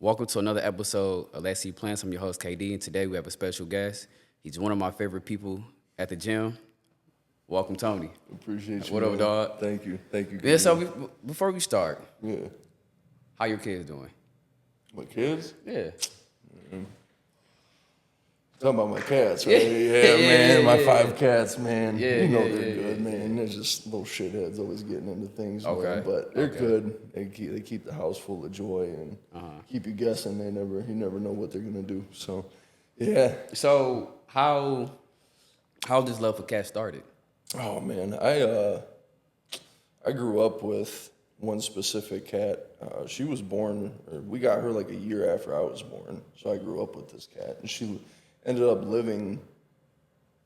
Welcome to another episode of Let's See Plants. I'm your host, KD, and today we have a special guest. He's one of my favorite people at the gym. Welcome, Tony. Appreciate you. What up, man. dog? Thank you. Yeah, so before we start, Yeah. how your kids doing? My kids? Yeah. Talking about my cats, right? Yeah, man. My 5 cats, man. Yeah, you know yeah, they're yeah, good, yeah, man. They're just little shitheads always getting into things, Okay, man. But they're okay. good. They keep the house full of joy and keep you guessing. You never know what they're gonna do. So, yeah. So how this love for cats started? Oh man, I grew up with one specific cat. She was born, or we got her like a year after I was born. So I grew up with this cat, and she ended up living.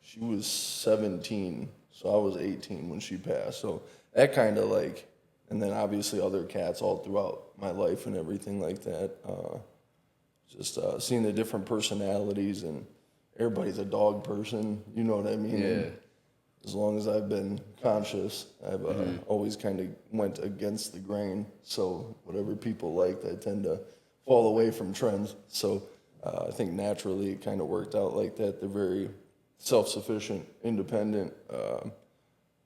She was 17, so I was 18 when she passed. So that kind of like, and then obviously other cats all throughout my life and everything like that. Just seeing the different personalities, and everybody's a dog person. You know what I mean? Yeah. And as long as I've been conscious, I've always kind of went against the grain. So whatever people liked, I tend to fall away from trends. So I think naturally it kind of worked out like that. They're very self-sufficient, independent.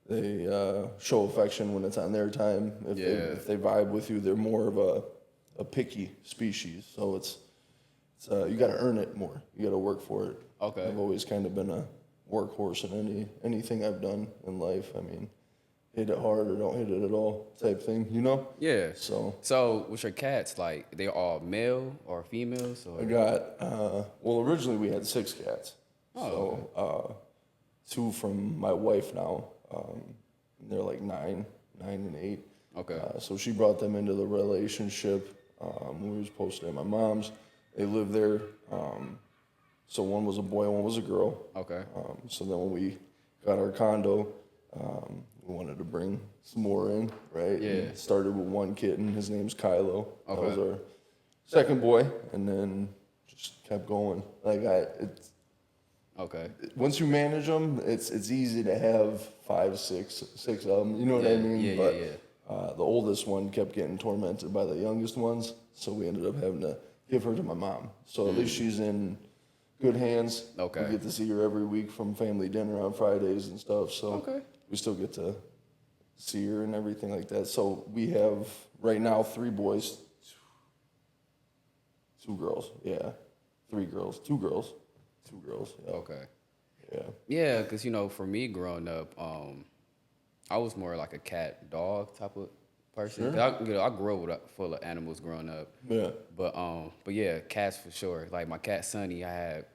They show affection when it's on their time. If they vibe with you, they're more of a picky species. So it's you got to earn it more. You got to work for it. Okay. I've always kind of been a workhorse in anything I've done in life. I mean, hit it hard or don't hit it at all type thing, you know? Yeah. So with your cats, like they're all male or females? Or? I got, well, originally we had 6 cats. Oh, So 2 from my wife now. They're like 9 and 8. Okay. So she brought them into the relationship. We were supposed to at my mom's. They lived there. So one was a boy, one was a girl. Okay. So then when we got our condo, we wanted to bring some more in, right? Yeah. And started with one kitten. His name's Kylo. That Okay. was our second boy, and then just kept going. Like Okay. once you manage them, it's easy to have 5, 6 of them. You know what I mean? Yeah. The oldest one kept getting tormented by the youngest ones, so we ended up having to give her to my mom. So at least she's in good hands. Okay. We get to see her every week from family dinner on Fridays and stuff. So Okay. we still get to see her and everything like that. So we have right now 3 boys, 2 girls. Yeah, 3 girls, 2 girls, 2 girls. Yeah. Okay. Yeah. Yeah, because, for me growing up, I was more like a cat dog type of person. Sure. 'Cause I grew up full of animals growing up. Yeah. But yeah, cats for sure. Like my cat Sonny, I had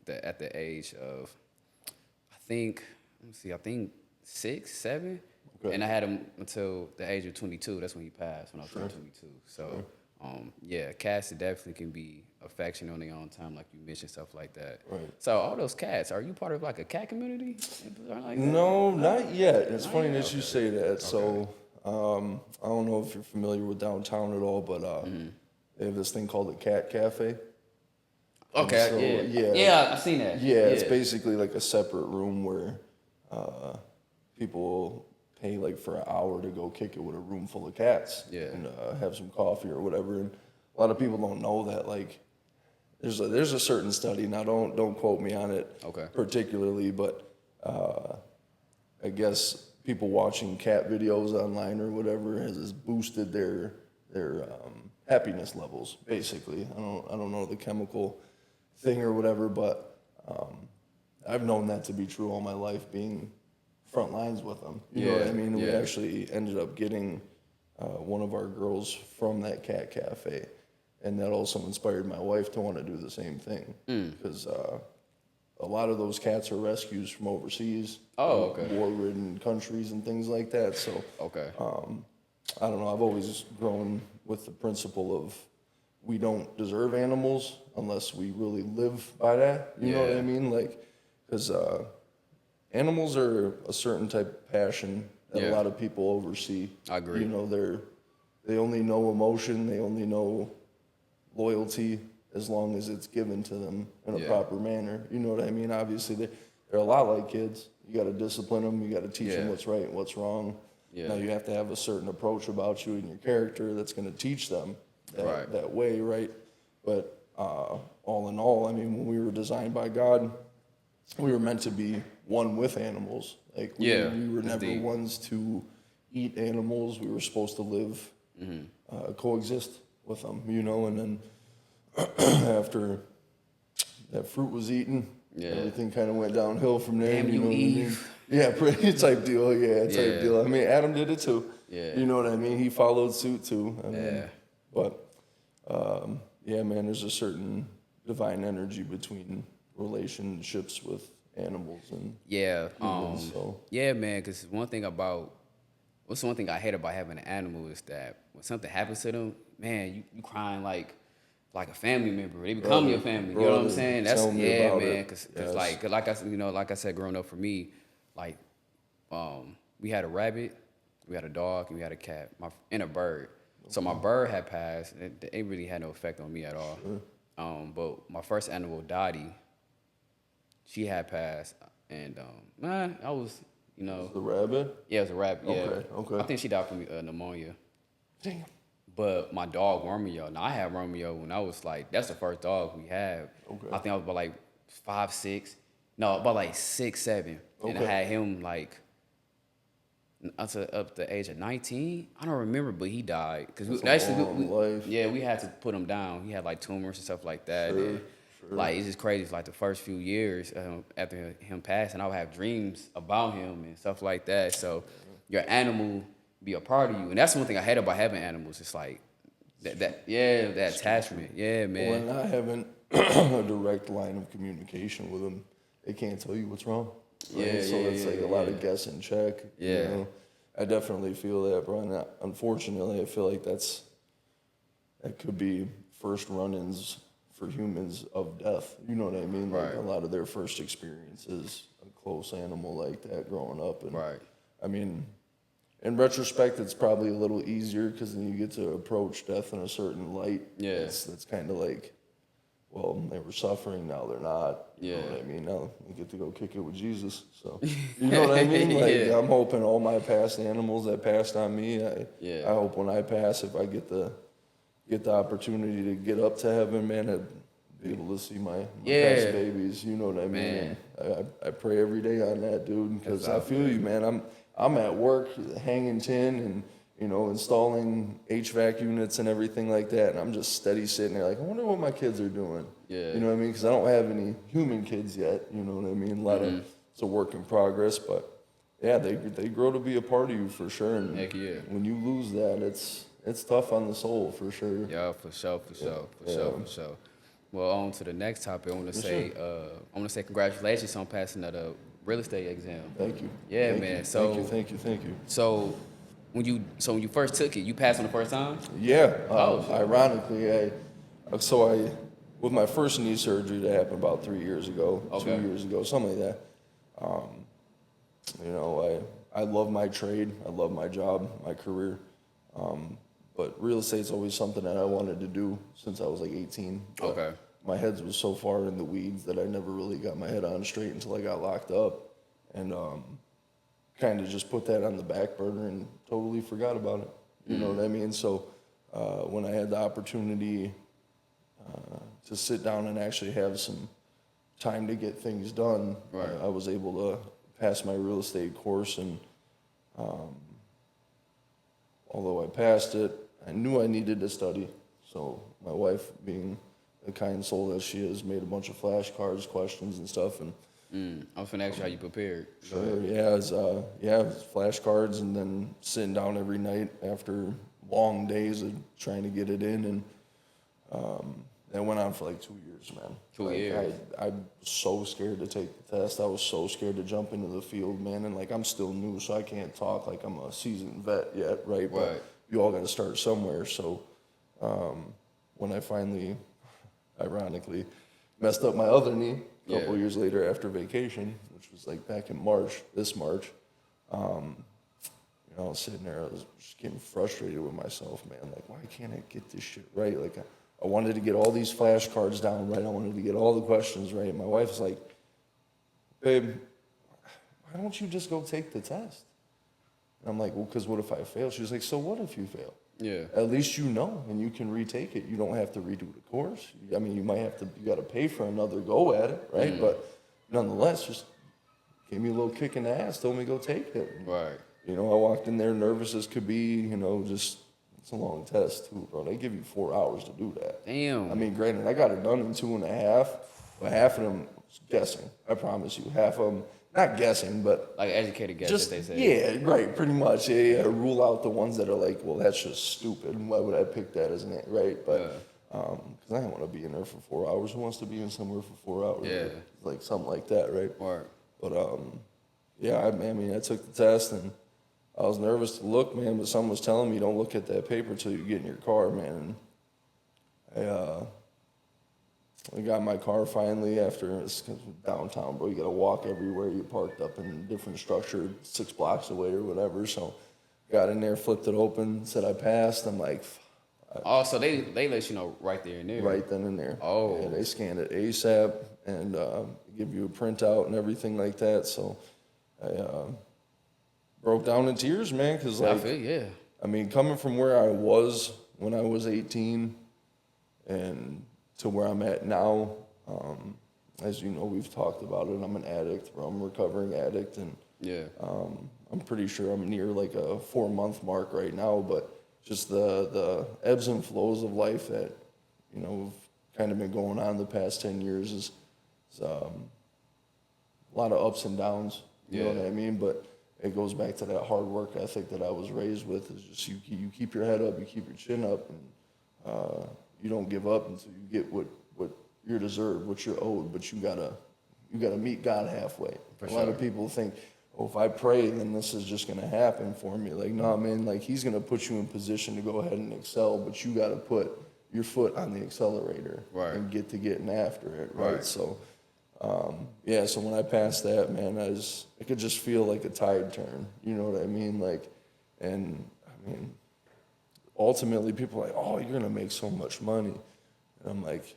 at the age of, I think 6, 7. Okay. And I had him until the age of 22. That's when he passed, when I was 22. So, yeah, cats definitely can be affectionate on their own time, like you mentioned, stuff like that. Right. So all those cats, are you part of like a cat community? Like that? No, not yet. It's funny that you say that. So, I don't know if you're familiar with downtown at all, but they have this thing called a cat cafe. Okay, So, yeah, I've seen that. Yeah, it's basically like a separate room where people pay like for an hour to go kick it with a room full of cats and have some coffee or whatever. And a lot of people don't know that like there's a certain study. Now don't quote me on it particularly, but I guess people watching cat videos online or whatever has boosted their happiness levels. Basically, I don't know the chemical thing or whatever, but I've known that to be true all my life, being front lines with them. You know what I mean? We actually ended up getting one of our girls from that cat cafe, and that also inspired my wife to want to do the same thing because a lot of those cats are rescues from overseas, war-ridden countries and things like that. So I don't know. I've always grown with the principle of we don't deserve animals unless we really live by that. You know what I mean? Like, because animals are a certain type of passion that a lot of people oversee. I agree. You know, they only know emotion. They only know loyalty as long as it's given to them in a proper manner. You know what I mean? Obviously, they're a lot like kids. You got to discipline them. You got to teach them what's right and what's wrong. Now you have to have a certain approach about you and your character that's going to teach them that way, right? But all in all, I mean, when we were designed by God, we were meant to be one with animals. Like we were never deep. ones to eat animals. We were supposed to live, coexist with them, you know. And then after that fruit was eaten, everything kind of went downhill from there. Damn you know Eve. what I mean? Yeah, pretty type deal. Yeah, type deal. I mean, Adam did it too. Yeah. You know what I mean? He followed suit too. I mean, Yeah. but yeah, man, there's a certain divine energy between relationships with animals and humans. Yeah, man. Because one thing I hate about having an animal is that when something happens to them, man, you crying like a family member. They become your family. You know what I'm saying? That's tell me about man. it. Because Yes. like I said, growing up for me, like we had a rabbit, we had a dog, and we had a cat, and a bird. So my bird had passed. It really had no effect on me at all. But my first animal, Dottie, she had passed, and man, I was, you know, The rabbit? yeah, it was a rabbit. Yeah, Okay. I think she died from pneumonia. Damn. But my dog Romeo, now I had Romeo when I was like, that's the first dog we had. Okay. I think I was about like 5, 6, no, about like 6, 7, and I Okay. had him like up the age of 19. I don't remember, but he died because That's a long life. we had to put him down. He had like tumors and stuff like that. Sure, And, like it's just crazy. It's like the first few years after him passing, I would have dreams about him and stuff like that. So your animal be a part of you, and that's one thing I hate about having animals. It's like that attachment. Yeah, man. When I haven't a direct line of communication with them, they can't tell you what's wrong. Right? Yeah, so it's like a lot of guess and check. Yeah. You know? I definitely feel that, bro. And unfortunately, I feel like that could be first run-ins for humans of death. You know what I mean? Like Right. a lot of their first experiences, a close animal like that growing up. And Right. I mean, in retrospect, it's probably a little easier because then you get to approach death in a certain light. Yeah. That's kind of like, well, they were suffering, now they're not. You know Yeah. what I mean? Now we get to go kick it with Jesus. So, you know what I mean? Like, I'm hoping all my past animals that passed on me, I hope when I pass, if I get the opportunity to get up to heaven, man, I'd be able to see my past babies. You know what I mean? I pray every day on that, dude, because I feel you, man. I'm at work hanging tin and, you know, installing HVAC units and everything like that, and I'm just steady sitting there like, I wonder what my kids are doing. Yeah. You know what I mean? Because I don't have any human kids yet. You know what I mean? It's a work in progress, but yeah, they grow to be a part of you for sure. And Heck yeah. when you lose that, it's tough on the soul for sure. Yeah, for sure. Well, on to the next topic. I want to say congratulations on passing the real estate exam. Thank you. Yeah, Thank man. you. So Thank you. So when you first took it, you passed on the first time? Yeah. shit. Ironically, with my first knee surgery that happened about 3 years ago, Okay. 2 years ago, something like that. You know, I love my trade. I love my job, my career. But real estate's always something that I wanted to do since I was like 18. But Okay. my head was so far in the weeds that I never really got my head on straight until I got locked up. And kind of just put that on the back burner and totally forgot about it. You know what I mean? So when I had the opportunity to sit down and actually have some time to get things done, Right. I was able to pass my real estate course. And although I passed it, I knew I needed to study. So my wife, being the kind soul that she is, made a bunch of flashcards, questions and stuff. And I was finna ask you how you prepared. sure, yeah, it was flashcards, and then sitting down every night after long days of trying to get it in, and that went on for like 2 years, man. 2 years. I was so scared to take the test. I was so scared to jump into the field, man. And like, I'm still new, so I can't talk like I'm a seasoned vet yet, right? But Right. you all got to start somewhere. So when I finally, ironically, messed up my other knee a couple years later after vacation, which was like back in this March, you know, I was sitting there, I was just getting frustrated with myself, man. Like, why can't I get this shit right? Like, I wanted to get all these flashcards down right. I wanted to get all the questions right. My wife's like, babe, why don't you just go take the test? And I'm like, well, because what if I fail? She's like, so what if you fail? Yeah. at least you know, and you can retake it. You don't have to redo the course. I mean, you got to pay for another go at it, right? But nonetheless, just gave me a little kick in the ass, told me go take it. Right. You know, I walked in there nervous as could be, you know, just, it's a long test too, bro. They give you 4 hours to do that. Damn. I mean, granted, I got it done in 2.5, but half of them was guessing. I promise you. Half of them, not guessing, but Like educated guess, just, as they say. yeah, right, pretty much. Yeah, rule out the ones that are like, well, that's just stupid. Why would I pick that as an, right? But, because I don't want to be in there for 4 hours. Who wants to be in somewhere for 4 hours? Yeah. Like something like that, right? Right. But, yeah, I mean, I took the test and I was nervous to look, man, but someone was telling me don't look at that paper till you get in your car, man. And I got in my car finally after, it's downtown, bro. You got to walk everywhere. You parked up in a different structure 6 blocks away or whatever. So got in there, flipped it open, said I passed. I'm like, Oh, so they let you know right there and there. right then and there. Oh. Yeah, they scanned it ASAP and give you a printout and everything like that. So I broke down in tears, man, because I like, feel, yeah. I mean, coming from where I was when I was 18 and to where I'm at now, as you know, we've talked about it. I'm an addict, or I'm a recovering addict, and Yeah. I'm pretty sure I'm near like a 4-month mark right now. But just the ebbs and flows of life that, you know, have kind of been going on the past 10 years is a lot of ups and downs. You know Yeah. what I mean? But it goes back to that hard work ethic that I was raised with. Is just you keep your head up, you keep your chin up, and you don't give up until you get what you're deserved, what you're owed. But you gotta meet God halfway. A lot of people think, oh, if I pray, then this is just gonna happen for me. Like, no, man. Like, He's gonna put you in position to go ahead and excel, but you gotta put your foot on the accelerator and get to getting after it. Right. So. Yeah, so when I passed that, man, I could just feel like a tide turn. You know what I mean? Like, and I mean, ultimately, people are like, oh, you're gonna make so much money, and I'm like,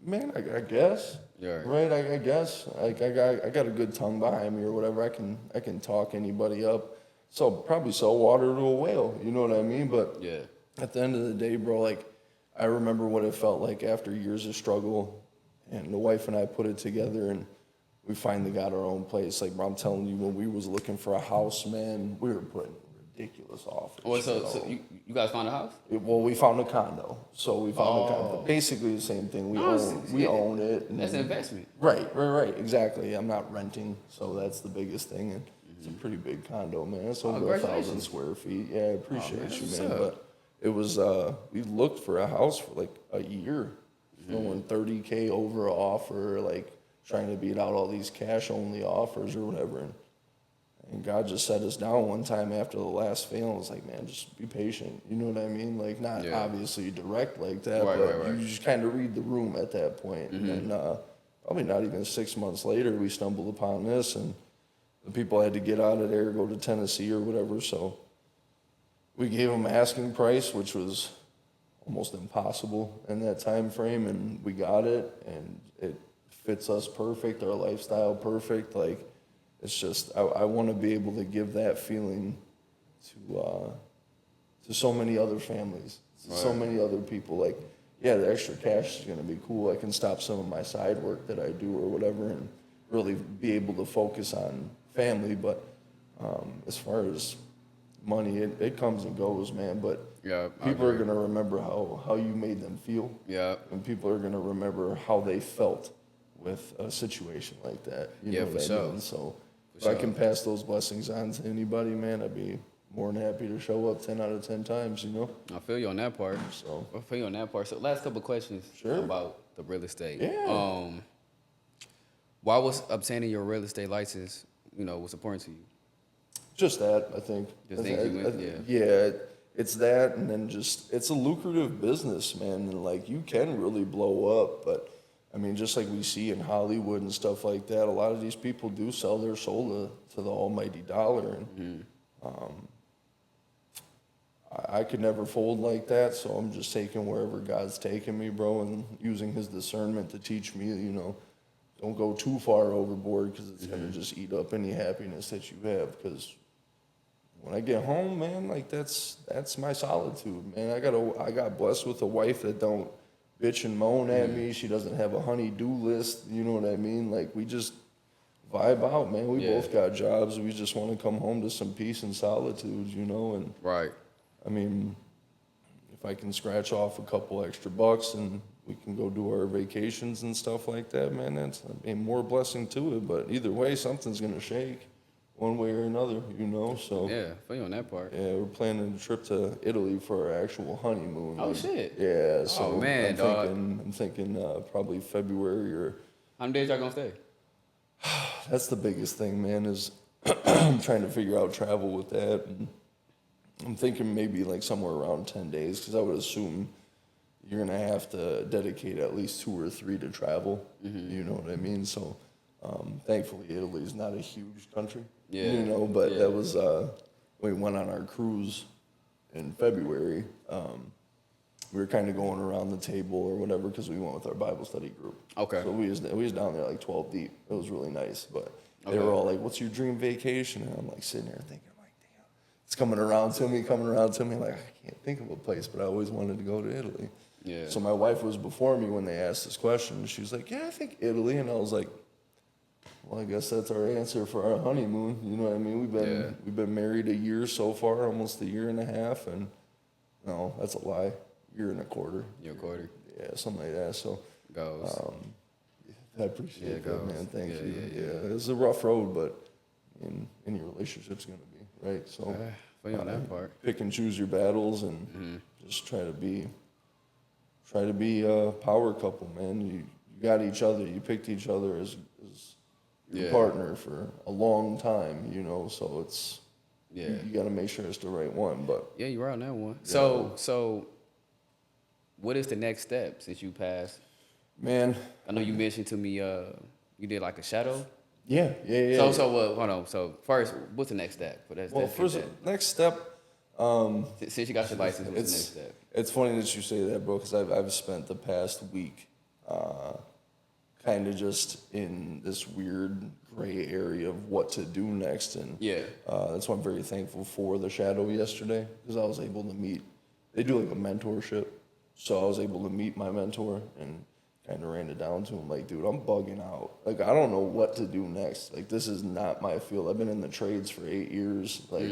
man, I guess, Yeah. right? I guess, like, I got a good tongue behind me or whatever. I can talk anybody up. So probably sell water to a whale. You know what I mean? But Yeah. at the end of the day, bro, like, I remember what it felt like after years of struggle. And the wife and I put it together, and we finally got our own place. Like, bro, I'm telling you, when we was looking for a house, man, we were putting ridiculous offers. Well, so you guys found a house? Well, we found a condo. So we found a condo. Basically the same thing. We own it. That's an investment. Right. Exactly. I'm not renting, so that's the biggest thing. And it's a pretty big condo, man. It's over 1,000 square feet. Yeah, I appreciate you, man. But it was, we looked for a house for like a year. Going $30K over offer, like trying to beat out all these cash only offers or whatever. And God just set us down one time after the last fail. It was like, man, just be patient. You know what I mean? Like, not obviously direct like that, but you just kind of read the room at that point. And then probably not even 6 months later, we stumbled upon this, and the people had to get out of there, go to Tennessee or whatever. So we gave them asking price, which was almost impossible in that time frame, and we got it, and it fits us perfect, our lifestyle perfect. Like, it's just I want to be able to give that feeling to so many other families, so many other people. Like, yeah, the extra cash is gonna be cool. I can stop some of my side work that I do or whatever, and really be able to focus on family. But as far as money, it comes and goes, man. But people are gonna remember how you made them feel. Yeah. And people are gonna remember how they felt with a situation like that. You know what I mean? So if I can pass those blessings on to anybody, man, I'd be more than happy to show up 10 out of 10 times. You know. I feel you on that part. So last couple of questions about the real estate. Yeah. Why was obtaining your real estate license, was important to you? Just that, I think. Yeah, it's that, and then just, it's a lucrative business, man, and like, you can really blow up. But I mean, just like we see in Hollywood and stuff like that, a lot of these people do sell their soul to the almighty dollar, and I could never fold like that. So I'm just taking wherever God's taking me, bro, and using His discernment to teach me, don't go too far overboard, because it's gonna just eat up any happiness that you have. Because when I get home, man, like that's my solitude, man. I got blessed with a wife that don't bitch and moan at me. She doesn't have a honey-do list. You know what I mean? Like we just vibe out, man. We both got jobs. We just want to come home to some peace and solitude, you know. And Right. I mean, if I can scratch off a couple extra bucks and we can go do our vacations and stuff like that, man, that's more blessing to it. But either way, something's gonna shake, one way or another, you know. So Yeah, feel you on that part. yeah, we're planning a trip to Italy for our actual honeymoon. Oh, shit. Yeah, so Oh, man, I'm thinking probably February or. How many days y'all gonna stay? That's the biggest thing, man. Is I'm trying to figure out travel with that. And I'm thinking maybe like somewhere around 10 days, because I would assume you're gonna have to dedicate at least 2 or 3 to travel. You know what I mean? So, thankfully, Italy is not a huge country. Yeah. You know, but that was we went on our cruise in February. We were kind of going around the table or whatever because we went with our Bible study group. Okay. So we was down there like 12 deep. It was really nice, but they were all like, "What's your dream vacation?" And I'm like sitting there thinking, like, damn, it's coming around to me. Like, I can't think of a place, but I always wanted to go to Italy. Yeah. So my wife was before me when they asked this question. She was like, "Yeah, I think Italy," and I was like, "Well, I guess that's our answer for our honeymoon." You know what I mean? We've been married a year so far, almost a year and a half, and no, that's a lie. Year and a quarter. Year and a quarter. Yeah, something like that. So Goes. I appreciate that, man. Thank you. Yeah. It's a rough road, but any relationship's gonna be, right? So Feel you on that part. pick and choose your battles and just try to be a power couple, man. You got each other. You picked each other as your partner for a long time, you know. So it's you got to make sure it's the right one. But Yeah, you're right on that one. So what is the next step since you passed? man, I know you mentioned to me you did like a shadow. yeah. So hold on. So first, what's the next step? Next step. Since you got your license, what's the next step? It's funny that you say that, bro, because I've spent the past week kind of just in this weird gray area of what to do next, and that's why I'm very thankful for the shadow yesterday, because I was able to meet. They do like a mentorship, so I was able to meet my mentor and kind of ran it down to him, like, dude, I'm bugging out. Like, I don't know what to do next. Like, this is not my field. I've been in the trades for 8 years. Like,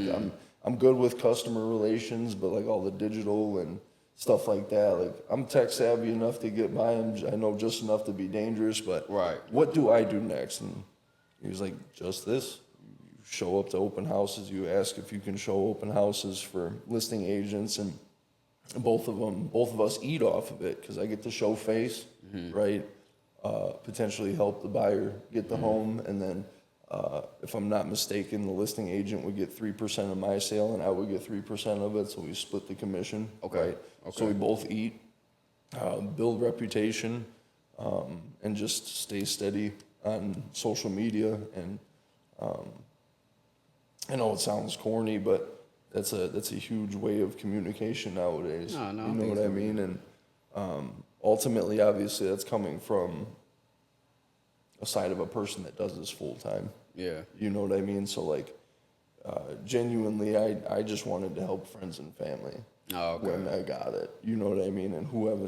I'm good with customer relations, but like all the digital and stuff like that. Like, I'm tech savvy enough to get by. I know just enough to be dangerous, but what do I do next? And he was like, just this. You show up to open houses. You ask if you can show open houses for listing agents, and both of us eat off of it, because I get to show face, right? Potentially help the buyer get the home, and then if I'm not mistaken, the listing agent would get 3% of my sale, and I would get 3% of it. So we split the commission. Right? So we both eat, build reputation, and just stay steady on social media. And I know it sounds corny, but that's a huge way of communication nowadays. No, you know what I mean? And ultimately, obviously, that's coming from a side of a person that does this full time. Yeah. You know what I mean? So like, genuinely, I just wanted to help friends and family when I got it. You know what I mean? And whoever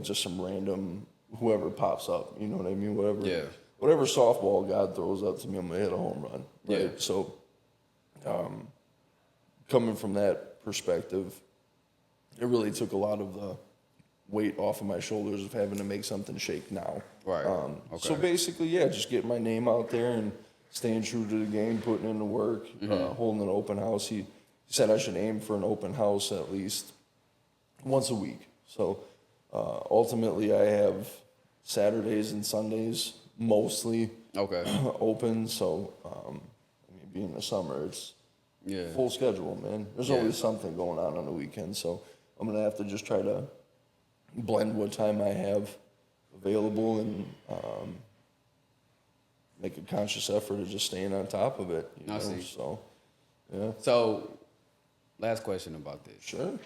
pops up. You know what I mean? Whatever softball God throws up to me, I'm gonna hit a home run. Right? Yeah. So, coming from that perspective, it really took a lot of the weight off of my shoulders of having to make something shake now. Right. So basically, just getting my name out there and staying true to the game, putting in the work, holding an open house. He said I should aim for an open house at least once a week. So ultimately, I have Saturdays and Sundays mostly open. So being the summer, it's full schedule, man. There's always something going on the weekend. So I'm gonna have to just try to blend what time I have available and make a conscious effort of just staying on top of it. You know? see. So, yeah. So, last question about this. Sure.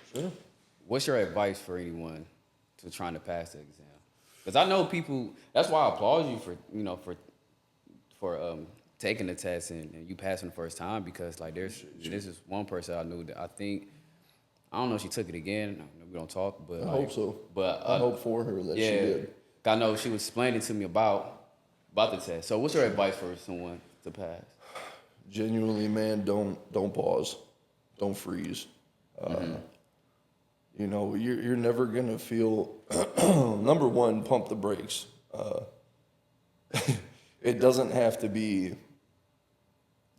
What's your advice for anyone to trying to pass the exam? Because I know people. That's why I applaud you for taking the test and you passing the first time, because like this is one person I knew that I think, I don't know if she took it again. We don't talk, but I hope so. But I hope for her that she yeah, did. I know she was explaining to me about the test. So what's your advice for someone to pass? Genuinely, man, don't pause, don't freeze. You know, you're never gonna feel. Number one, pump the brakes. It doesn't have to be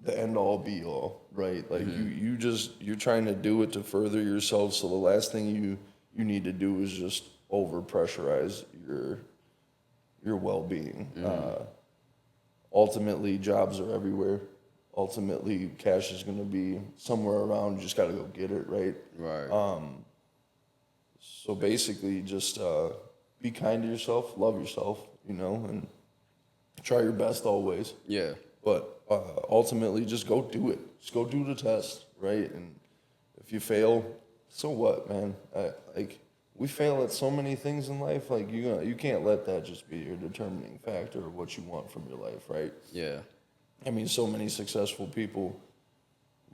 the end all be all, right? Like you're trying to do it to further yourself. So the last thing you need to do is just over pressurize your well being. Ultimately, jobs are everywhere. Ultimately, cash is going to be somewhere around. You just got to go get it, right? Right. So basically, just be kind to yourself, love yourself, you know, and try your best always. Yeah. But ultimately, just go do it. Just go do the test, right? And if you fail, so what, man? Like we fail at so many things in life. Like you can't let that just be your determining factor of what you want from your life, right? Yeah. I mean, so many successful people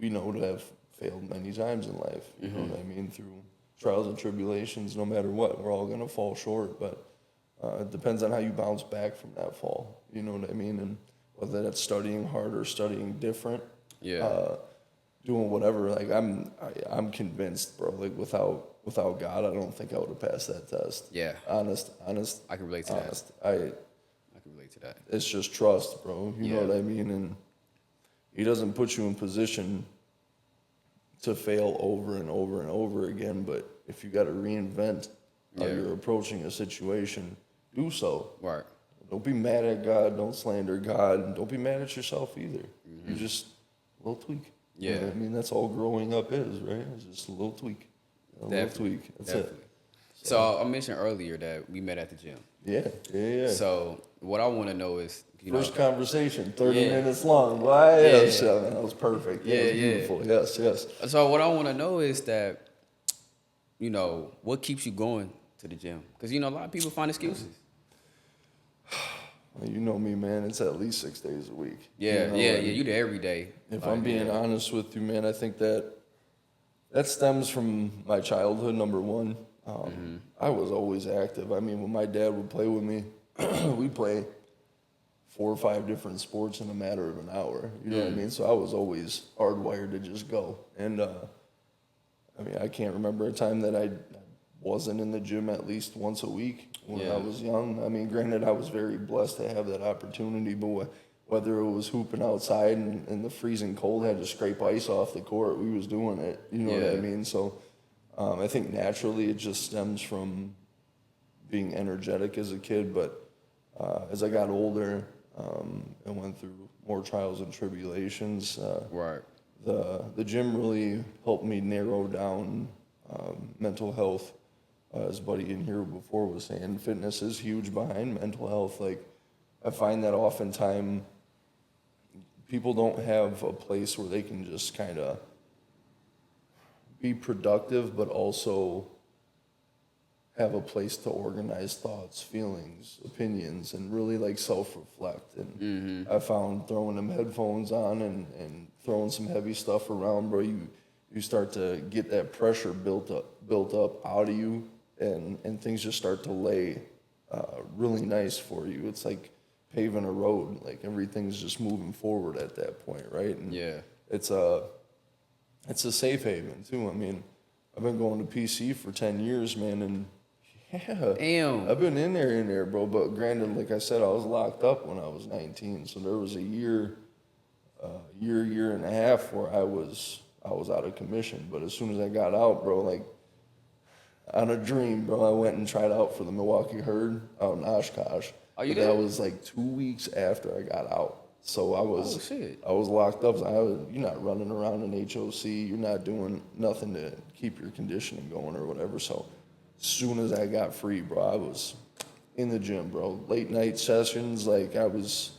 we know have failed many times in life. You know what I mean? Through trials and tribulations, no matter what, we're all gonna fall short. But it depends on how you bounce back from that fall. You know what I mean? And whether that's studying harder, studying different, doing whatever. Like I'm convinced, bro. Like without God, I don't think I would have passed that test. Yeah. Honest. I can relate to honest. that. I can relate to that. It's just trust, bro. You know Yeah. what I mean? And He doesn't put you in position to fail over and over and over again. But if you got to reinvent how you're approaching a situation, do so. Right. Don't be mad at God. Don't slander God. And don't be mad at yourself either. You just a little tweak. You know what I mean, that's all growing up is, right? It's just a little tweak. A little tweak. That's it. So I mentioned earlier that we met at the gym. Yeah. So what I want to know is, First conversation, 30 minutes long. Why? Yes, that was perfect. Yeah, it was beautiful. Yes. So what I want to know is that, what keeps you going to the gym? Because, a lot of people find excuses. Well, you know me, man. It's at least 6 days a week. Yeah. You do every day. If I'm being honest with you, man, I think that stems from my childhood, number one. I was always active. I mean, when my dad would play with me, we'd play 4 or 5 different sports in a matter of an hour. You know what I mean? So I was always hardwired to just go. And, I can't remember a time that I wasn't in the gym at least once a week when I was young. I mean, granted, I was very blessed to have that opportunity, but whether it was hooping outside and in the freezing cold, had to scrape ice off the court, we was doing it. You know what I mean? So I think naturally it just stems from being energetic as a kid, but as I got older and went through more trials and tribulations, the gym really helped me narrow down mental health. As buddy in here before was saying, fitness is huge behind mental health. Like, I find that oftentimes people don't have a place where they can just kind of be productive, but also have a place to organize thoughts, feelings, opinions, and really like self-reflect. And I found throwing them headphones on and throwing some heavy stuff around, bro, you start to get that pressure built up out of you, and things just start to lay really nice for you. It's like paving a road. Like everything's just moving forward at that point, right? And it's a safe haven too. I mean, I've been going to PC for 10 years, man, and Damn. I've been in there, bro. But granted, like I said, I was locked up when I was 19, so there was a year and a half where I was out of commission. But as soon as I got out, bro, like on a dream, bro, I went and tried out for the Milwaukee Herd out in Oshkosh. Oh, you but did? That was like 2 weeks after I got out. So I was locked up. You're not running around in HOC. You're not doing nothing to keep your conditioning going or whatever. So as soon as I got free, bro, I was in the gym, bro. Late night sessions, like I was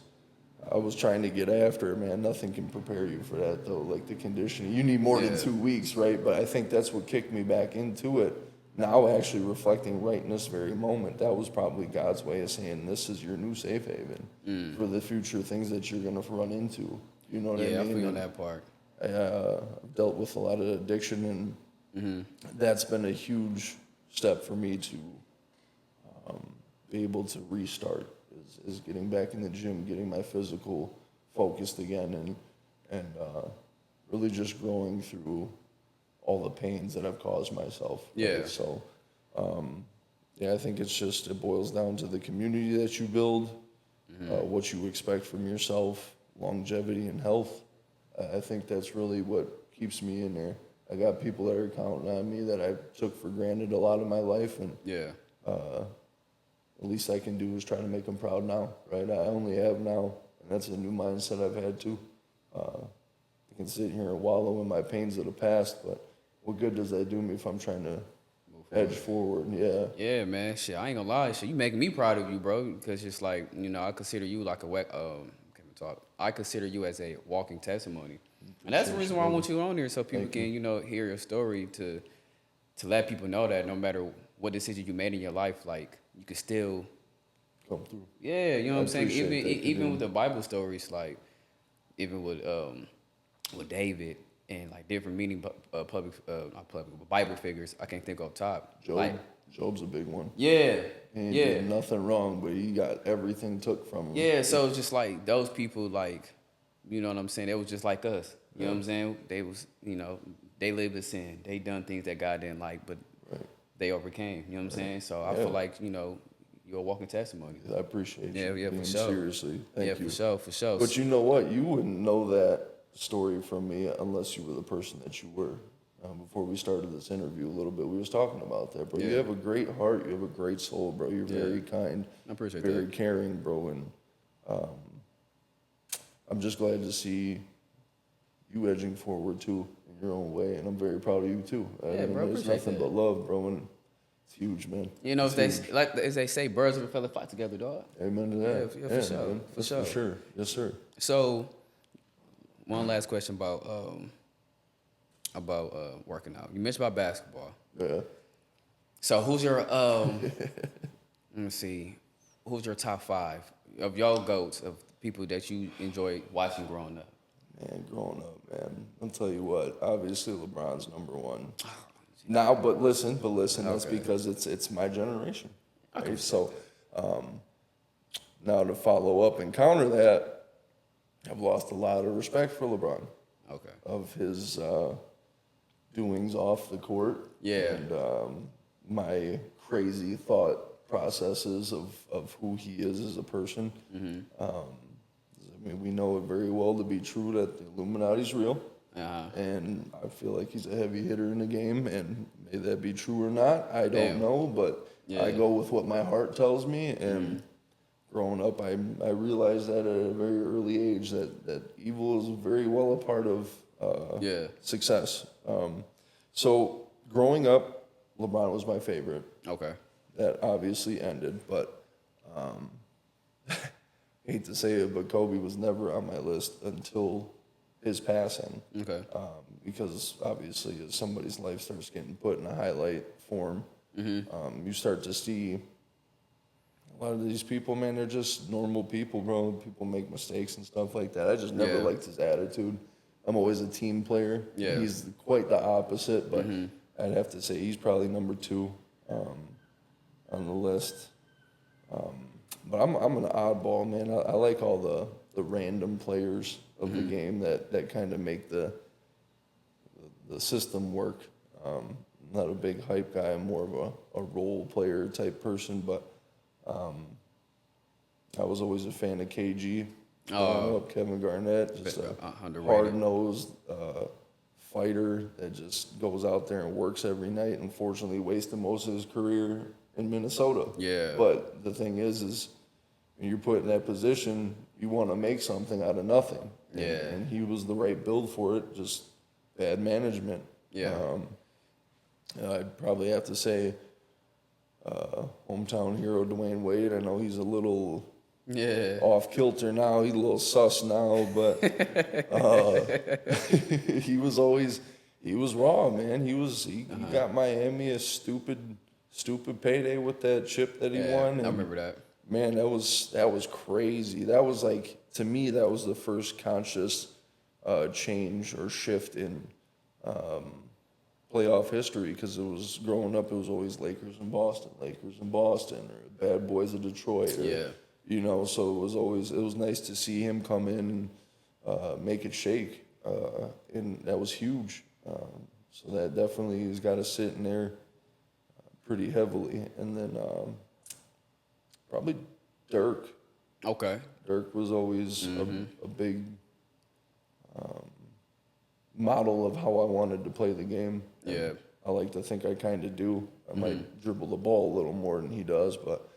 trying to get after it, man. Nothing can prepare you for that, though. Like the conditioning, you need more than 2 weeks, right? But I think that's what kicked me back into it. now actually reflecting right in this very moment, that was probably God's way of saying, this is your new safe haven for the future things that you're going to run into. You know what I mean? Yeah, I feel on that part. I've dealt with a lot of addiction, and that's been a huge step for me to be able to restart, is getting back in the gym, getting my physical focused again, and really just growing through all the pains that I've caused myself. Yeah. Right? So, I think it boils down to the community that you build, what you expect from yourself, longevity and health. I think that's really what keeps me in there. I got people that are counting on me that I took for granted a lot of my life, and the least I can do is try to make them proud now, right? I only have now, and that's a new mindset I've had too. I can sit here and wallow in my pains of the past, but what good does that do me if I'm trying to edge forward? Yeah. Yeah, man. Shit, I ain't gonna lie. Shit, you making me proud of you, bro. Because it's like, I consider you like I consider you as a walking testimony, and that's the reason why I want you on here, so people can, hear your story, to let people know that no matter what decision you made in your life, like, you can still Come through. Yeah, you know what I'm saying. Even with the Bible stories, like even with David and like different meaning not public, but Bible figures. I can't think off top. Job's a big one. Yeah, He did nothing wrong, but he got everything took from him. Yeah, so it's just like those people, like, you know what I'm saying. They was just like us. You know what I'm saying. They was, they lived in sin. They done things that God didn't like, but they overcame. You know what I'm saying. So I feel like you're a walking testimony. I appreciate you. Yeah, for sure. Seriously, thank you. For sure. But you know what? You wouldn't know that story from me unless you were the person that you were. Before we started this interview a little bit, we was talking about that, bro. You have a great heart. You have a great soul, bro. You're very kind. I appreciate very that. caring, bro. And I'm just glad to see you edging forward, too, in your own way. And I'm very proud of you, too. Yeah, bro, there's nothing but love, bro. And it's huge, man. As they say, birds of a feather flock together, dog. Amen to that. Yeah, for sure. Man. For sure. Yes, sir. So, one last question about working out. You mentioned about basketball. Yeah. So who's your let me see, who's your top 5 of your goats of people that you enjoy watching growing up? Man, growing up, man. I'll tell you what. Obviously, LeBron's number one. Now, but listen. That's because it's my generation. Right? So, now to follow up and counter that, I've lost a lot of respect for LeBron. Okay. Of his doings off the court. Yeah. And my crazy thought processes of who he is as a person. I mean, we know it very well to be true that the Illuminati's real. And I feel like he's a heavy hitter in the game, and may that be true or not, I don't know, but I go with what my heart tells me, and growing up, I realized that at a very early age that evil is very well a part of success. So growing up, LeBron was my favorite. Okay. That obviously ended, but hate to say it, but Kobe was never on my list until his passing. Okay. Because obviously, as somebody's life starts getting put in a highlight form, you start to see a lot of these people, man, they're just normal people, bro. People make mistakes and stuff like that. I just never liked his attitude. I'm always a team player. Yeah. He's quite the opposite, but I'd have to say he's probably number 2 on the list. But I'm an oddball, man. I like all the random players of the game that kind of make the system work. Not a big hype guy. I'm more of a role player type person, but I was always a fan of KG. Kevin Garnett, just a hard-nosed fighter that just goes out there and works every night. Unfortunately, wasted most of his career in Minnesota. Yeah. But the thing is when you're put in that position, you want to make something out of nothing. And he was the right build for it, just bad management. Yeah. I'd probably have to say hometown hero Dwayne Wade. I know he's a little off kilter now. He's a little sus now, but he was always He was raw, man. He got Miami a stupid payday with that chip that he won. And I remember that. man, that was crazy. That was like, to me, that was the first conscious change or shift in playoff history, because it was growing up, it was always Lakers and Boston, or Bad Boys of Detroit. Or, you know, so it was nice to see him come in and make it shake, and that was huge. So that definitely has got to sit in there pretty heavily, and then probably Dirk. Okay. Dirk was always a big model of how I wanted to play the game. And I like to think I kind of do. I might dribble the ball a little more than he does, but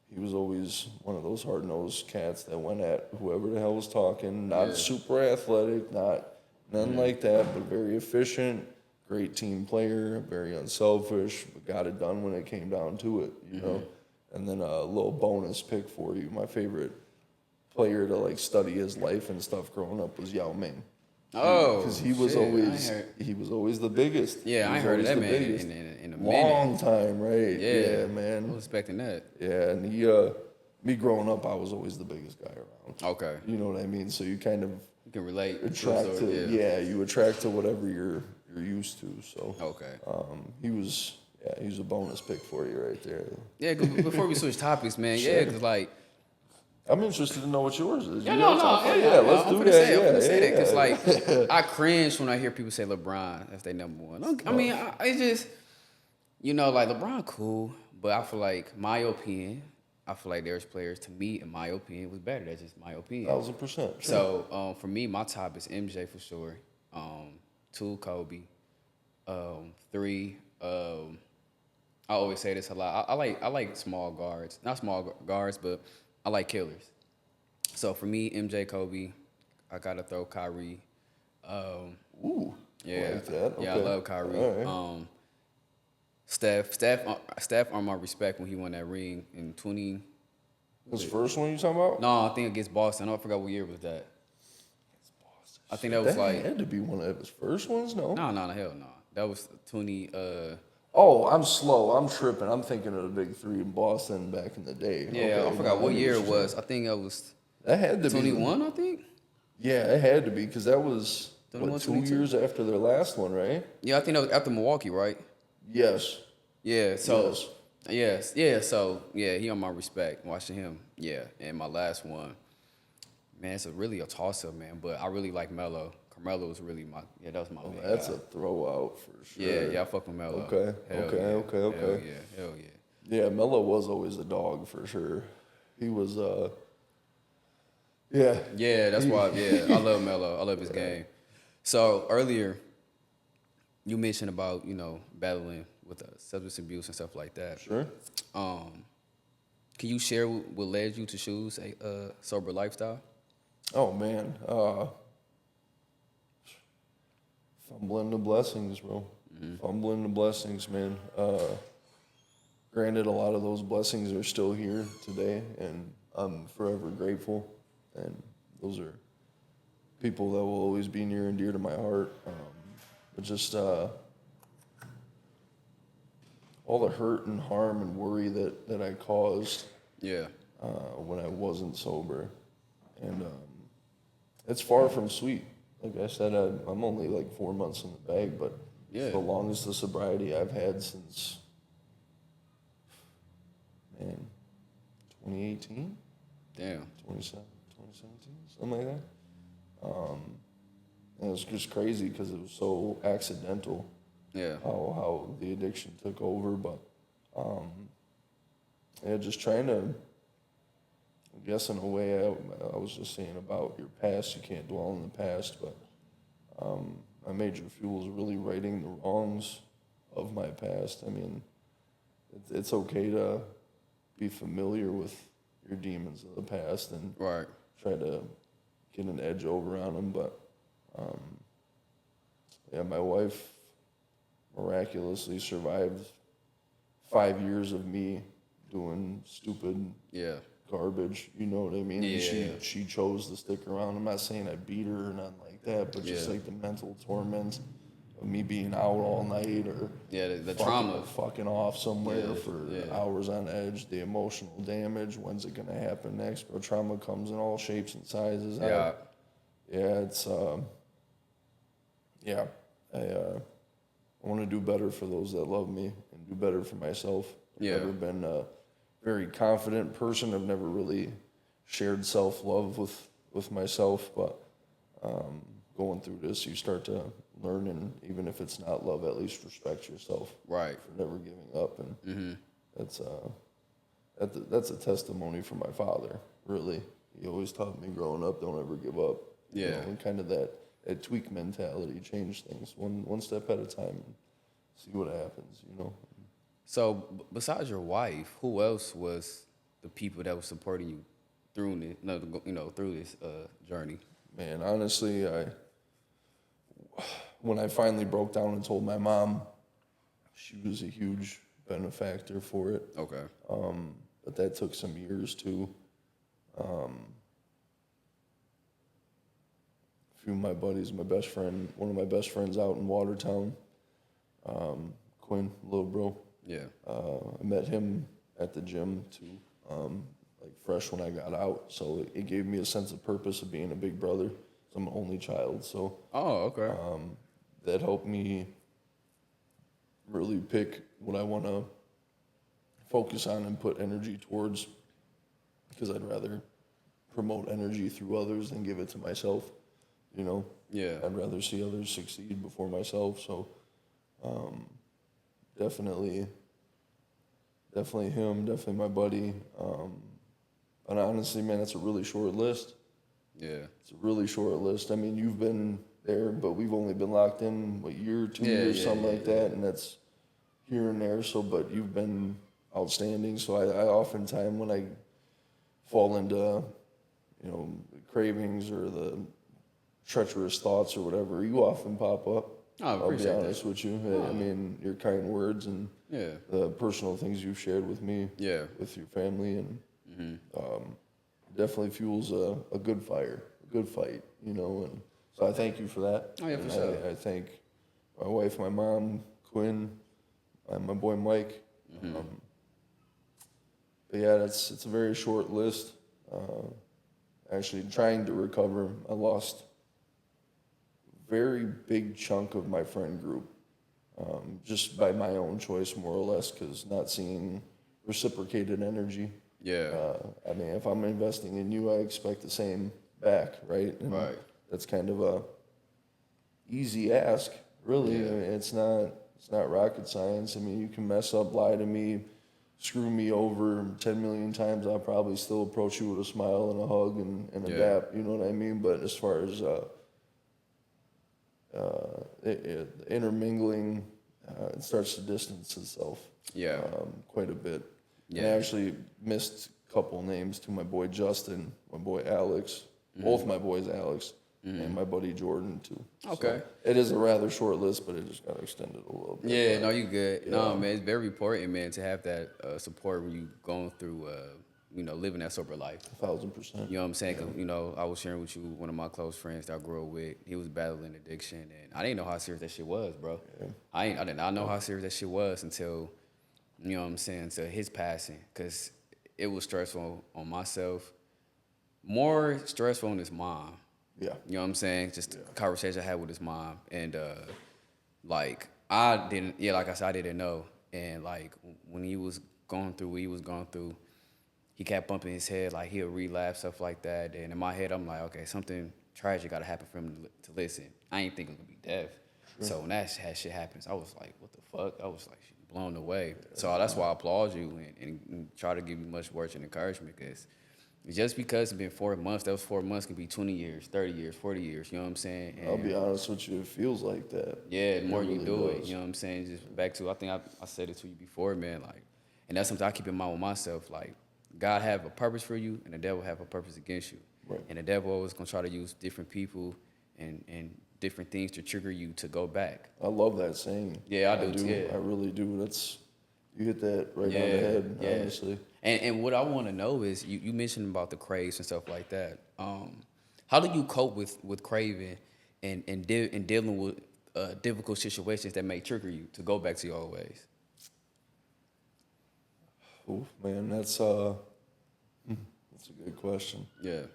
he was always one of those hard-nosed cats that went at whoever the hell was talking. Not super athletic, none like that, but very efficient, great team player, very unselfish, but got it done when it came down to it, you know. And then a little bonus pick for you. My favorite player to like study his life and stuff growing up was Yao Ming. Oh, because he was always the biggest. Yeah, I ain't heard of that man in a minute. Long time, right? Yeah, man. I was expecting that. Yeah, and me growing up, I was always the biggest guy around. Okay. You know what I mean? So you kind of can relate. Attract to you attract to whatever you're used to. So okay. He was a bonus pick for you right there. Yeah, before we switch topics, man. Sure. Yeah, because like. I'm interested to know what yours is. Yeah, let's do that. I'm gonna say that because like I cringe when I hear people say LeBron as their number one. I mean, I just, you know, like LeBron cool, but I feel like there's players to me, in my opinion, was better. That's just my opinion. 1,000%. Sure. So for me, my top is MJ for sure. 2, Kobe. 3, I always say this a lot. I like small guards, not small guards, but I like killers. So for me, MJ, Kobe, I gotta throw Kyrie. Ooh, yeah, like that. Okay. Yeah, I love Kyrie. Right. Steph earned my respect when he won that ring in 20. Was the first one you talking about? No, I think against Boston. I forgot what year was that. I think that was like had to be one of his first ones. No, hell no. That was 20. Oh, I'm slow. I'm tripping. I'm thinking of the big three in Boston back in the day. Yeah, okay, I forgot what year it was. I think it was. That had to 21, be. I think. Yeah, it had to be because that was 21, 2 22? years after their last one, right? Yeah, I think that was after Milwaukee, right? Yes. Yeah. So. Yes. Yeah. So he on my respect watching him. Yeah, and my last one, man, it's really a toss up, man. But I really like Melo. Carmelo was really that was my man. That's a throw out for sure. Yeah, I fuck with Melo. Okay. Hell yeah. Yeah, Melo was always a dog for sure. He was yeah. Yeah, that's why. Yeah, I love Melo. I love his game. So earlier, you mentioned about battling with substance abuse and stuff like that. Sure. Can you share what led you to choose a sober lifestyle? Oh man, fumbling the blessings, bro. Fumbling the blessings, man. Granted, a lot of those blessings are still here today, and I'm forever grateful. And those are people that will always be near and dear to my heart. But just all the hurt and harm and worry that I caused when I wasn't sober. And it's far from sweet. Like I said, I'm only like 4 months in the bag, but it's the longest of sobriety I've had since, 2018? Damn. 2017, something like that. And it was just crazy because it was so accidental. Yeah. How the addiction took over, but just trying to, I guess in a way, I was just saying about your past. You can't dwell in the past, but my major fuel is really righting the wrongs of my past. I mean, it's okay to be familiar with your demons of the past and try to get an edge over on them, but my wife miraculously survived 5 years of me doing stupid, garbage. You know what I mean? Yeah. She chose to stick around. I'm not saying I beat her or nothing like that, but just like the mental torment of me being out all night or the trauma, fucking off somewhere for hours on edge, the emotional damage. When's it gonna happen next? Bro, trauma comes in all shapes and sizes. It's I want to do better for those that love me and do better for myself. I've never been a very confident person. I've never really shared self-love with myself, but going through this, you start to learn, and even if it's not love, at least respect yourself. Right. For never giving up, and that's a testimony from my father. Really, he always taught me growing up, don't ever give up. Yeah. You know, and kind of that tweak mentality, change things one step at a time, and see what happens. You know. So besides your wife, who else was the people that were supporting you through this, through this journey? Man, honestly, when I finally broke down and told my mom, she was a huge benefactor for it. Okay. But that took some years too. A few of my buddies, one of my best friends out in Watertown, Quinn, little bro. Yeah. I met him at the gym too, like fresh when I got out. So it gave me a sense of purpose of being a big brother. I'm an only child, so. Oh, okay. That helped me really pick what I want to focus on and put energy towards, because I'd rather promote energy through others than give it to myself, you know? Yeah. I'd rather see others succeed before myself, so definitely him, definitely my buddy. And honestly, man, it's a really short list. Yeah. It's a really short list. I mean, you've been there, but we've only been locked in, what, year, 2 years, something like that, and that's here and there. So, but you've been outstanding. So I oftentimes, when I fall into, cravings or the treacherous thoughts or whatever, you often pop up. Oh, I I'll appreciate be honest with you. I mean, your kind words and the personal things you've shared with me, with your family, and definitely fuels a good fire, a good fight, and so I thank you for that. Oh, yeah, for sure. I thank my wife, my mom, Quinn, and my boy Mike. But yeah, it's a very short list. Actually, trying to recover, I lost a very big chunk of my friend group, just by my own choice, more or less, because not seeing reciprocated energy. Yeah. I mean, if I'm investing in you, I expect the same back, right? And right. That's kind of a easy ask, really. Yeah. I mean, it's not rocket science. I mean, you can mess up, lie to me, screw me over 10 million times. I'll probably still approach you with a smile and a hug and a dap. You know what I mean? But as far as intermingling, it starts to distance itself. Yeah. Quite a bit. Yeah. And I actually missed a couple names to my boy Justin, my boy Alex, both my boys Alex, and my buddy Jordan too. Okay. So it is a rather short list, but it just got extended a little bit. Yeah, no, you good. No, man, it's very important, man, to have that support when you going through, living that sober life. 1,000%. You know what I'm saying? 'Cause, I was sharing with you, one of my close friends that I grew up with, he was battling addiction, and I didn't know how serious that shit was, bro. Yeah. I did not know how serious that shit was until, you know what I'm saying, until his passing, because it was stressful on myself, more stressful on his mom. Yeah. You know what I'm saying? Just the conversation I had with his mom. And, I didn't, like I said, I didn't know. And, when he was going through what he was going through, he kept bumping his head, like he'll relapse, stuff like that. And in my head, I'm like, okay, something tragic got to happen for him to listen. I ain't think it would be death. Sure. So when that shit happens, I was like, what the fuck? I was like blown away. So that's why I applaud you and try to give you much words and encouragement, because just because it's been 4 months, those 4 months can be 20 years, 30 years, 40 years, you know what I'm saying? And I'll be honest with you, it feels like that. Yeah, the more you do it, you know what I'm saying? Just back to, I think I said it to you before, man, and that's something I keep in mind with myself, God have a purpose for you, and the devil have a purpose against you. Right. And the devil always gonna try to use different people and different things to trigger you to go back. I love that saying. Yeah, I do. Yeah. I really do. You hit that right on the head, honestly. And what I want to know is you mentioned about the craves and stuff like that. How do you cope with craving and dealing with difficult situations that may trigger you to go back to your old ways? Oof, man, that's a good question. Yeah.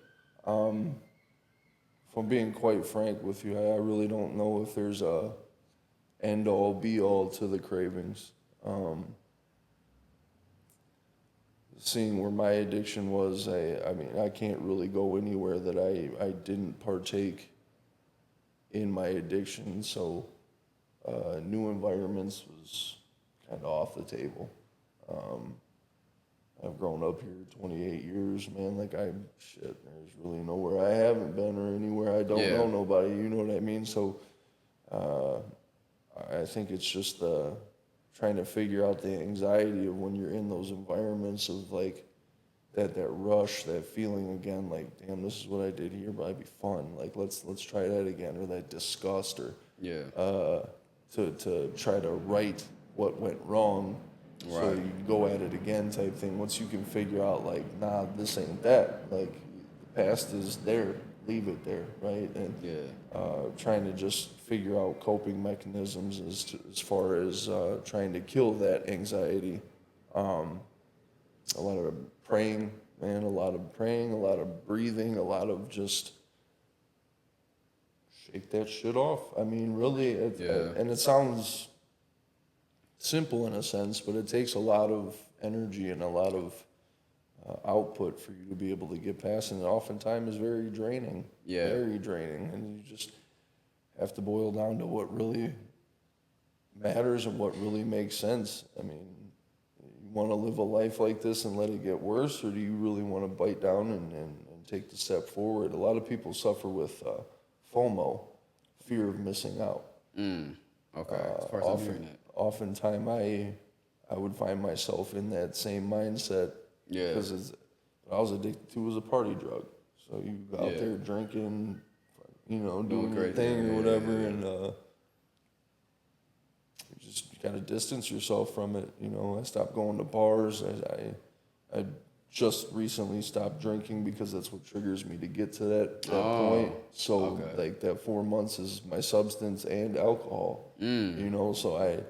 If I'm being quite frank with you, I really don't know if there's a end all be all to the cravings. Seeing where my addiction was, I mean, I can't really go anywhere that I didn't partake in my addiction. So new environments was kind of off the table. I've grown up here 28 years, man. Like there's really nowhere I haven't been or anywhere I don't know nobody. You know what I mean? So I think it's just trying to figure out the anxiety of when you're in those environments of like that rush, that feeling again, like, damn, this is what I did here, but it'd be fun. Like let's try that again, or that disgust, or to try to right what went wrong. Right. So you can go at it again type thing. Once you can figure out like, nah, this ain't that. Like the past is there, leave it there, right? And trying to just figure out coping mechanisms as far as trying to kill that anxiety. A lot of praying, man, a lot of breathing, a lot of just shake that shit off. I mean, really, and it sounds simple in a sense, but it takes a lot of energy and a lot of output for you to be able to get past, and it oftentimes is very draining. Very draining, and you just have to boil down to what really matters and what really makes sense. I mean, you want to live a life like this and let it get worse, or do you really want to bite down and take the step forward? A lot of people suffer with FOMO, fear of missing out. Okay. Oftentimes I would find myself in that same mindset. Because what I was addicted to was a party drug. So you go out there drinking, doing your thing or whatever, and you just kind of distance yourself from it. I stopped going to bars. I just recently stopped drinking because that's what triggers me to get to that point. So like that 4 months is my substance and alcohol. So I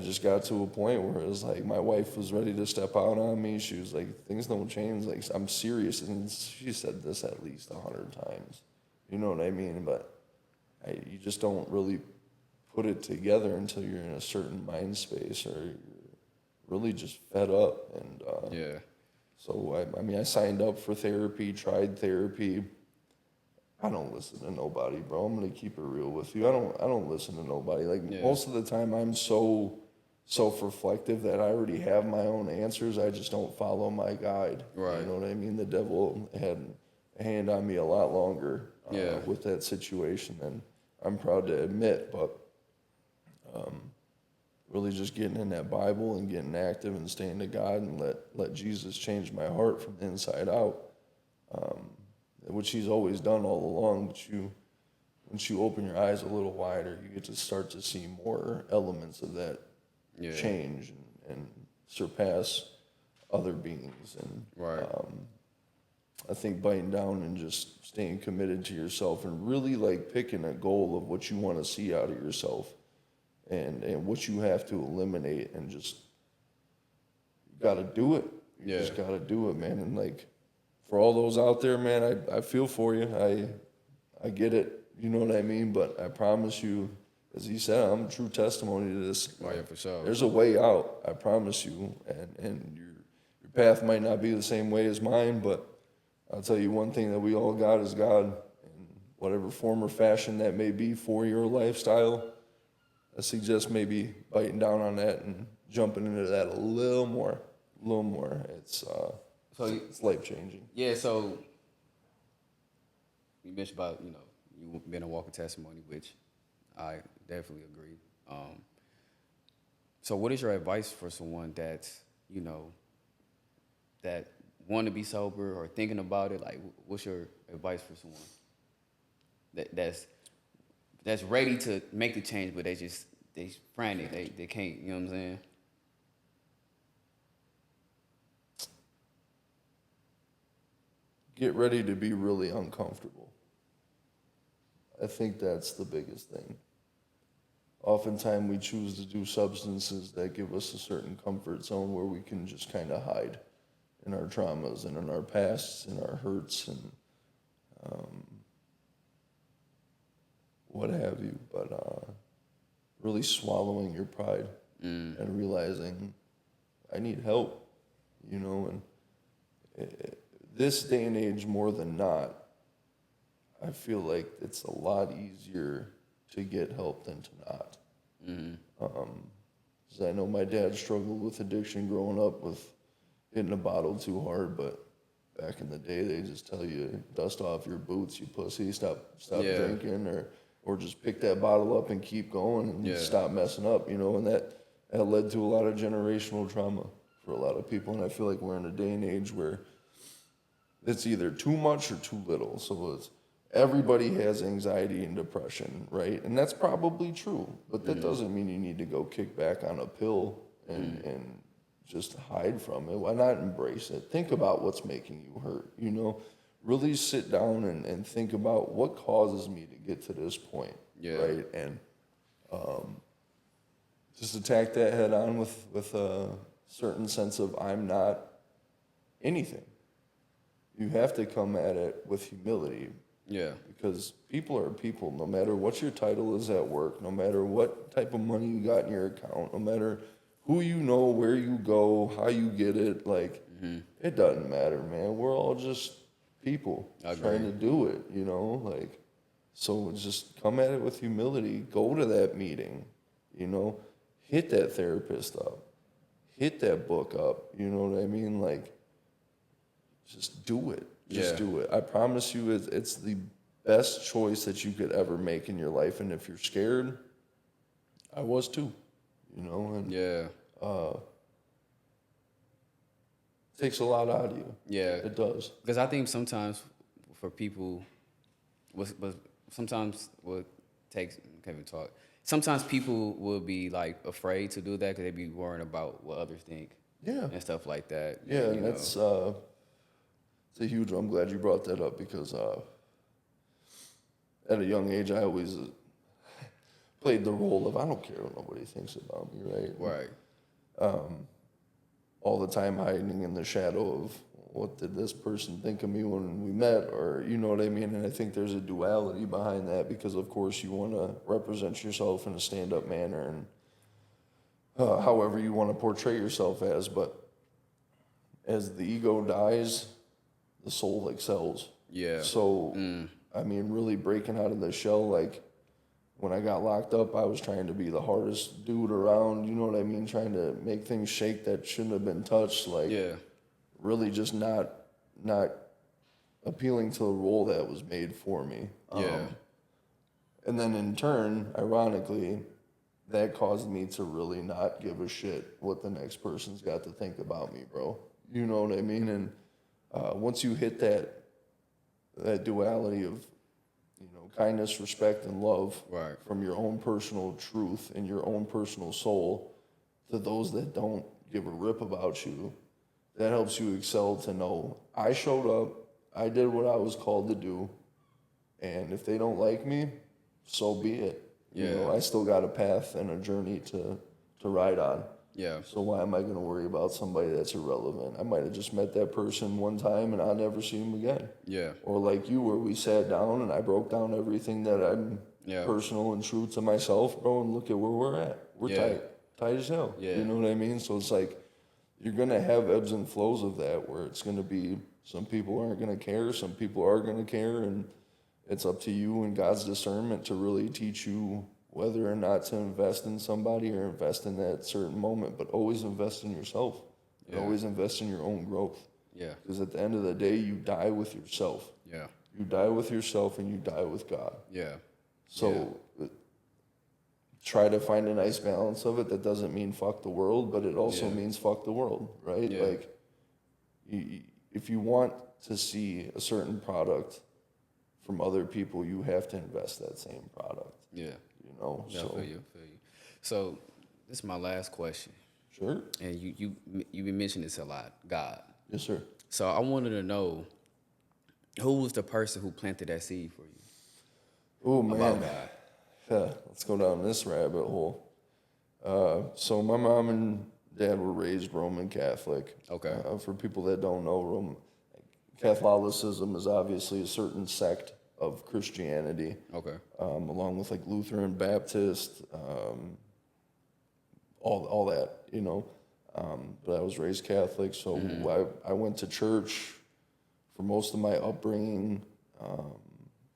just got to a point where it was like my wife was ready to step out on me. She was like, things don't change. Like, I'm serious. And she said this at least 100 times. You know what I mean? But you just don't really put it together until you're in a certain mind space or you're really just fed up. And so, I signed up for therapy, tried therapy. I don't listen to nobody, bro. I'm going to keep it real with you. I don't listen to nobody. Like, most of the time I'm so self-reflective that I already have my own answers. I just don't follow my guide. Right. You know what I mean? The devil had a hand on me a lot longer with that situation than I'm proud to admit. But really just getting in that Bible and getting active and staying to God and let Jesus change my heart from the inside out, which he's always done all along. But once you open your eyes a little wider, you get to start to see more elements of that change and surpass other beings. And I think biting down and just staying committed to yourself and really like picking a goal of what you want to see out of yourself and what you have to eliminate, and just you got to do it. You just got to do it, man. And like for all those out there, man, I feel for you. I get it. You know what I mean? But I promise you, as he said, I'm a true testimony to this. Oh, yeah, for sure. There's a way out, I promise you. And your path might not be the same way as mine, but I'll tell you one thing that we all got is God. And whatever form or fashion that may be for your lifestyle, I suggest maybe biting down on that and jumping into that a little more. It's life-changing. Yeah, so you mentioned about, you being a walking testimony, which I definitely agree. So what is your advice for someone that's, that want to be sober or thinking about it? Like, what's your advice for someone that's ready to make the change, but they frantic, they can't, you know what I'm saying? get ready to be really uncomfortable. I think that's the biggest thing. Oftentimes we choose to do substances that give us a certain comfort zone where we can just kind of hide in our traumas and in our pasts and our hurts and what have you. But really swallowing your pride and realizing I need help, you know, and this day and age more than not, I feel like it's a lot easier to get help than to not. 'Cause I know my dad struggled with addiction growing up with hitting a bottle too hard, but back in the day, they just tell you, dust off your boots, you pussy, stop drinking, or just pick that bottle up and keep going and stop messing up, you know, and that led to a lot of generational trauma for a lot of people, and I feel like we're in a day and age where it's either too much or too little, so it's everybody has anxiety and depression, right? And that's probably true, but that doesn't mean you need to go kick back on a pill and just hide from it. Why not embrace it? Think about what's making you hurt, you know? Really sit down and think about what causes me to get to this point, right? And just attack that head on with a certain sense of I'm not anything. You have to come at it with humility. Yeah. Because people are people, no matter what your title is at work, no matter what type of money you got in your account, no matter who you know, where you go, how you get it, like, it doesn't matter, man. We're all just people trying to do it, you know? Like, so just come at it with humility. Go to that meeting, you know? Hit that therapist up. Hit that book up, you know what I mean? Like, just do it. Just do it. I promise you it's the best choice that you could ever make in your life. And if you're scared, I was too, you know? And it takes a lot out of you. Yeah. It does. Because I think sometimes for people, sometimes what takes, can't even talk. Sometimes people will be like afraid to do that because they be worrying about what others think. Yeah. And stuff like that. Yeah, and that's it's a huge one. I'm glad you brought that up because at a young age, I always played the role of I don't care what nobody thinks about me, right? Right. All the time hiding in the shadow of what did this person think of me when we met, or you know what I mean? And I think there's a duality behind that because, of course, you want to represent yourself in a stand-up manner and however you want to portray yourself as, but as the ego dies, the soul excels. Yeah. So, I mean, really breaking out of the shell, like, when I got locked up, I was trying to be the hardest dude around, you know what I mean? Trying to make things shake that shouldn't have been touched, like, really just not appealing to the role that was made for me. And then in turn, ironically, that caused me to really not give a shit what the next person's got to think about me, bro. You know what I mean? And once you hit that duality of, you know, kindness, respect, and love from your own personal truth and your own personal soul to those that don't give a rip about you, that helps you excel to know I showed up, I did what I was called to do, and if they don't like me, so be it. You know, I still got a path and a journey to ride on. Yeah. So why am I going to worry about somebody that's irrelevant? I might have just met that person one time and I'll never see him again. Yeah. Or like you, where we sat down and I broke down everything that I'm personal and true to myself, bro, and look at where we're at. We're tight as hell. Yeah. You know what I mean? So it's like you're going to have ebbs and flows of that where it's going to be some people aren't going to care, some people are going to care, and it's up to you and God's discernment to really teach you whether or not to invest in somebody or invest in that certain moment, but always invest in yourself. Yeah. Always invest in your own growth. Yeah. Because at the end of the day, you die with yourself. Yeah. You die with yourself and you die with God. Yeah. So try to find a nice balance of it. That doesn't mean fuck the world, but it also means fuck the world, right? Yeah. Like, if you want to see a certain product from other people, you have to invest that same product. Yeah. You know, yeah, so. I feel you. So this is my last question. Sure. And you been mentioning this a lot, God. Yes, sir. So I wanted to know, Who was the person who planted that seed for you Oh man, about God? yeah, let's go down this rabbit hole. So my mom and dad were raised Roman Catholic. Okay. For people that don't know, Catholicism is obviously a certain sect of Christianity. Okay. Along with like Lutheran, Baptist, all that, you know. But I was raised Catholic, so I went to church for most of my upbringing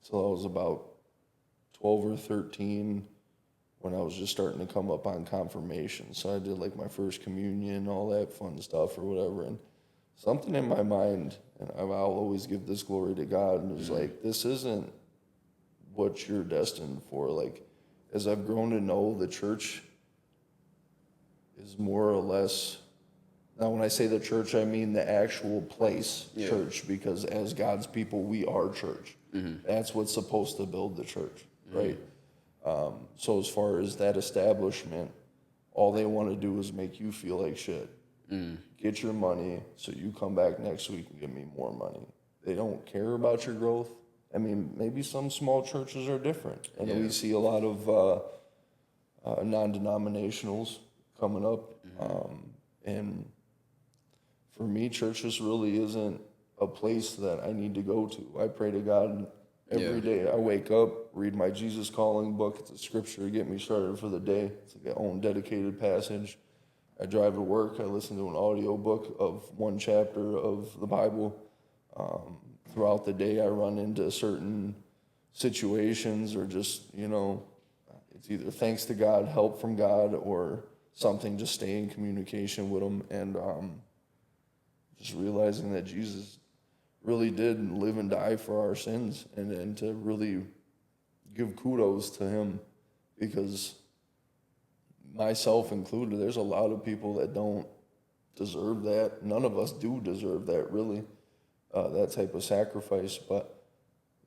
till I was about 12 or 13 when I was just starting to come up on confirmation. So I did like my first communion, all that fun stuff or whatever. And something in my mind, and I'll always give this glory to God, and it was like, this isn't what you're destined for. Like, as I've grown to know, the church is more or less, now when I say the church, I mean the actual place, church, because as God's people, we are church. That's what's supposed to build the church, right? So as far as that establishment, all they want to do is make you feel like shit. Get your money so you come back next week and give me more money. They don't care about your growth. I mean, maybe some small churches are different. And we see a lot of non-denominationals coming up. And for me, church just really isn't a place that I need to go to. I pray to God every day. I wake up, read my Jesus Calling book. It's a scripture to get me started for the day. It's like my own dedicated passage. I drive to work. I listen to an audio book of one chapter of the Bible. Throughout the day, I run into certain situations or just, you know, it's either thanks to God, help from God, or something, just stay in communication with Him. And just realizing that Jesus really did live and die for our sins, and to really give kudos to Him, because myself included, there's a lot of people that don't deserve that. None of us do deserve that, really, that type of sacrifice. But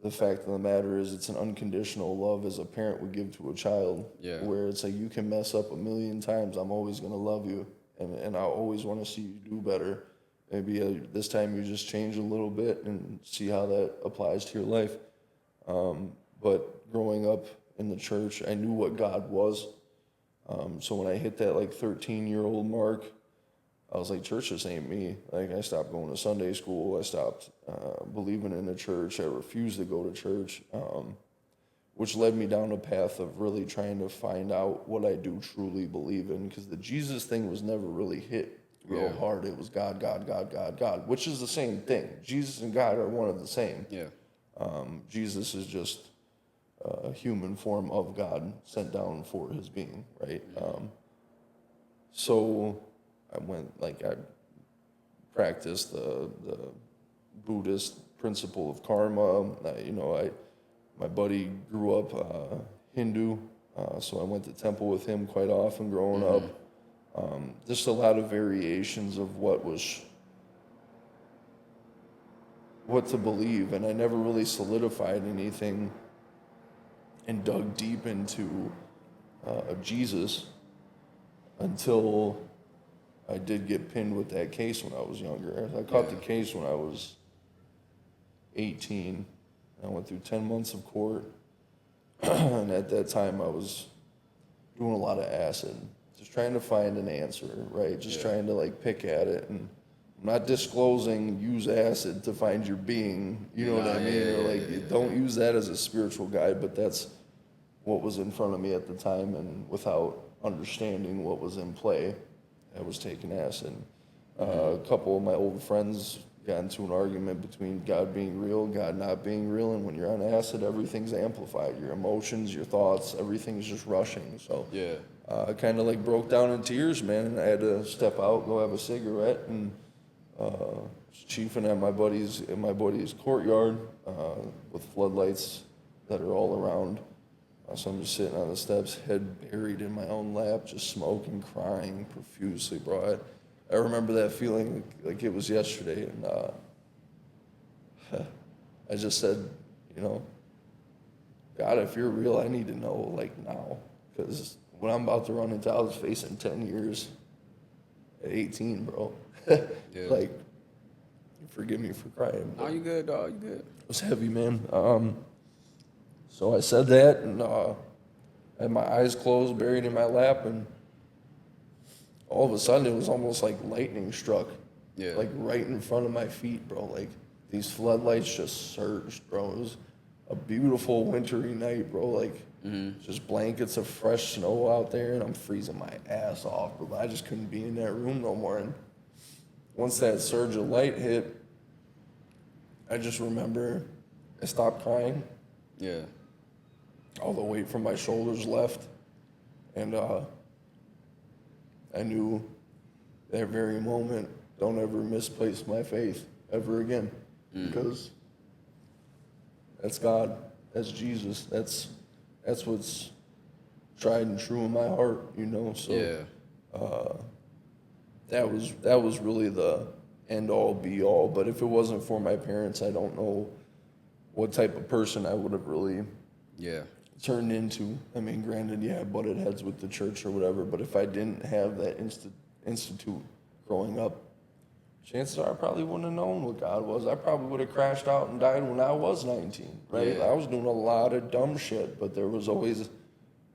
the fact of the matter is, it's an unconditional love as a parent would give to a child, where it's like, you can mess up 1,000,000 times, I'm always going to love you, and I always want to see you do better. Maybe this time you just change a little bit and see how that applies to your life. But growing up in the church, I knew what God was. So when I hit that like 13-year-old mark, I was like, church just ain't me. Like, I stopped going to Sunday school. I stopped believing in the church. I refused to go to church, which led me down a path of really trying to find out what I do truly believe in, because the Jesus thing was never really hit real hard. It was God, God, God, God, God, which is the same thing. Jesus and God are one of the same. Jesus is just a human form of God sent down for His being, right? So I went, like, I practiced the Buddhist principle of karma. My buddy grew up Hindu, so I went to temple with him quite often growing up. Just a lot of variations of what to believe, and I never really solidified anything and dug deep into Jesus until I did get pinned with that case when I was younger. I caught the case when I was 18. I went through 10 months of court, and at that time I was doing a lot of acid, just trying to find an answer, right? Just trying to like pick at it, and I'm not disclosing use acid to find your being, you know what I mean? Or like, don't use that as a spiritual guide, but that's what was in front of me at the time, and without understanding what was in play, I was taking acid. A couple of my old friends got into an argument between God being real, God not being real, and when you're on acid, everything's amplified. Your emotions, your thoughts, everything's just rushing. So I kind of like broke down in tears, man, and I had to step out, go have a cigarette, and was chiefing at my buddy's courtyard with floodlights that are all around. So I'm just sitting on the steps, head buried in my own lap, just smoking, crying profusely, bro. I remember that feeling like it was yesterday, and I just said, God, if you're real, I need to know, like, now, because what I'm about to run into, I was facing 10 years at 18, bro. Like, Forgive me for crying. Oh, you good, dog? You good? It was heavy, man. So I said that, and had my eyes closed, buried in my lap, and all of a sudden it was almost like lightning struck. Yeah. Like right in front of my feet, bro. Like these floodlights just surged, bro. It was a beautiful wintry night, bro. Like just blankets of fresh snow out there, and I'm freezing my ass off, bro. I just couldn't be in that room no more. And once that surge of light hit, I just remember I stopped crying. Yeah. All the weight from my shoulders left. And I knew that very moment, don't ever misplace my faith ever again. Because that's God. That's Jesus. That's what's tried and true in my heart, you know? So Yeah. that was really the end all be all. But if it wasn't for my parents, I don't know what type of person I would have really turned into. I mean, granted, yeah, I butted heads with the church or whatever, but if I didn't have that institute growing up, chances are I probably wouldn't have known what God was. I probably would have crashed out and died when I was 19, right? Yeah. I was doing a lot of dumb shit, but there was always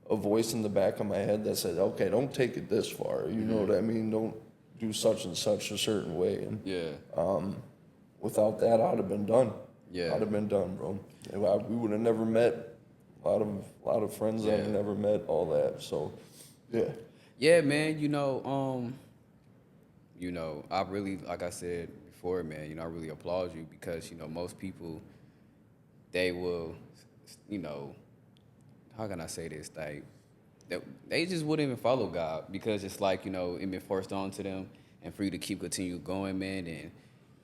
a voice in the back of my head that said, okay, don't take it this far. You know what I mean? Don't do such and such a certain way. And without that, I'd have been done. Yeah. I'd have been done, bro. We would have never met. A lot of friends I've never met, all that. So, yeah. Yeah, man. I really, like I said before, man. I really applaud you because most people, they will, how can I say this? Like, they just wouldn't even follow God because it's like it been forced onto them, and for you to continue going, man, and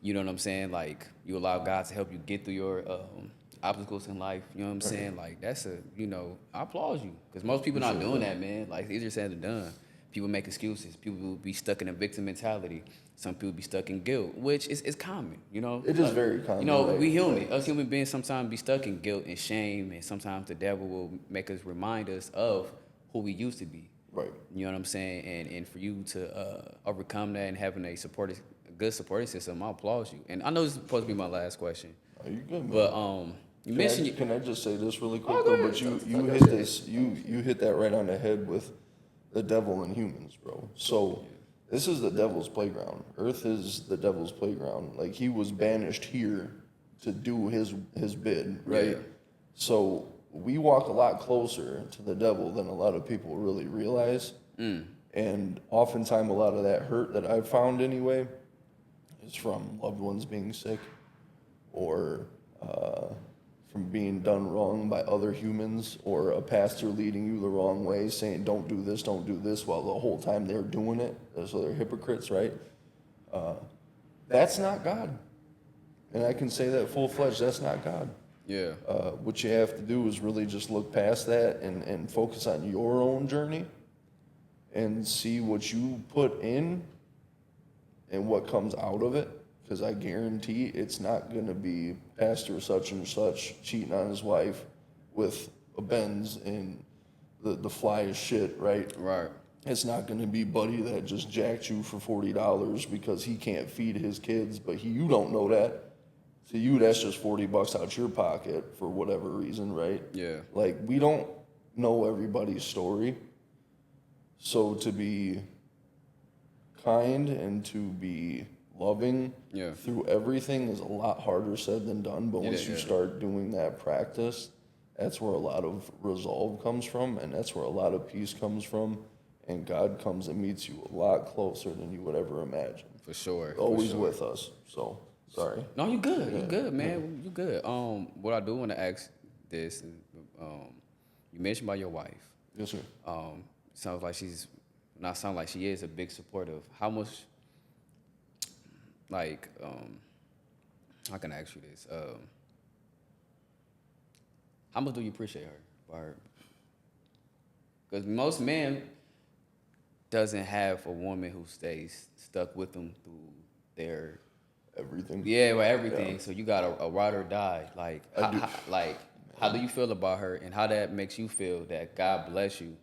you know what I'm saying? Like, you allow God to help you get through your obstacles in life. You know what I'm saying? Like, that's I applaud you because most people not doing that, man. Like, it's easier said than done. People make excuses. People will be stuck in a victim mentality. Some people be stuck in guilt, which is common, It is very common. Right? We human. Us human beings sometimes be stuck in guilt and shame, and sometimes the devil will make us remind us of who we used to be. Right. You know what I'm saying? And for you to overcome that and having a good supporting system, I applaud you. And I know this is supposed to be my last question. Oh, you're good, man. But you mentioned Can I just say this really quick go though? ahead. But you hit this. You hit that right on the head with the devil and humans, bro. So this is the devil's playground. Earth is the devil's playground. Like, he was banished here to do his bid, right? Yeah. So we walk a lot closer to the devil than a lot of people really realize. And oftentimes a lot of that hurt that I've found anyway is from loved ones being sick or from being done wrong by other humans, or a pastor leading you the wrong way, saying don't do this, while the whole time they're doing it. So they're hypocrites, right? That's not God. And I can say that full-fledged, that's not God. Yeah. What you have to do is really just look past that and focus on your own journey and see what you put in and what comes out of it. Because I guarantee it's not going to be Pastor such and such cheating on his wife with a Benz and the flyest shit, right? Right. It's not going to be Buddy that just jacked you for $40 because he can't feed his kids, but you don't know that. To you, that's just $40 out your pocket for whatever reason, right? Yeah. Like, we don't know everybody's story. So to be kind and to be loving through everything is a lot harder said than done. But once you start doing that practice, that's where a lot of resolve comes from, and that's where a lot of peace comes from. And God comes and meets you a lot closer than you would ever imagine. For sure. Always with us. So, sorry. No, you good. You good, man. You good. What I do want to ask this, you mentioned about your wife. Yes, sir. Sounds like she is a big supporter of how much, like, how can I ask you this? How much do you appreciate her? Because most men doesn't have a woman who stays stuck with them through their everything. Yeah, well, everything. Yeah. So you got a ride or die. Like, how do you feel about her, and how that makes you feel that God bless you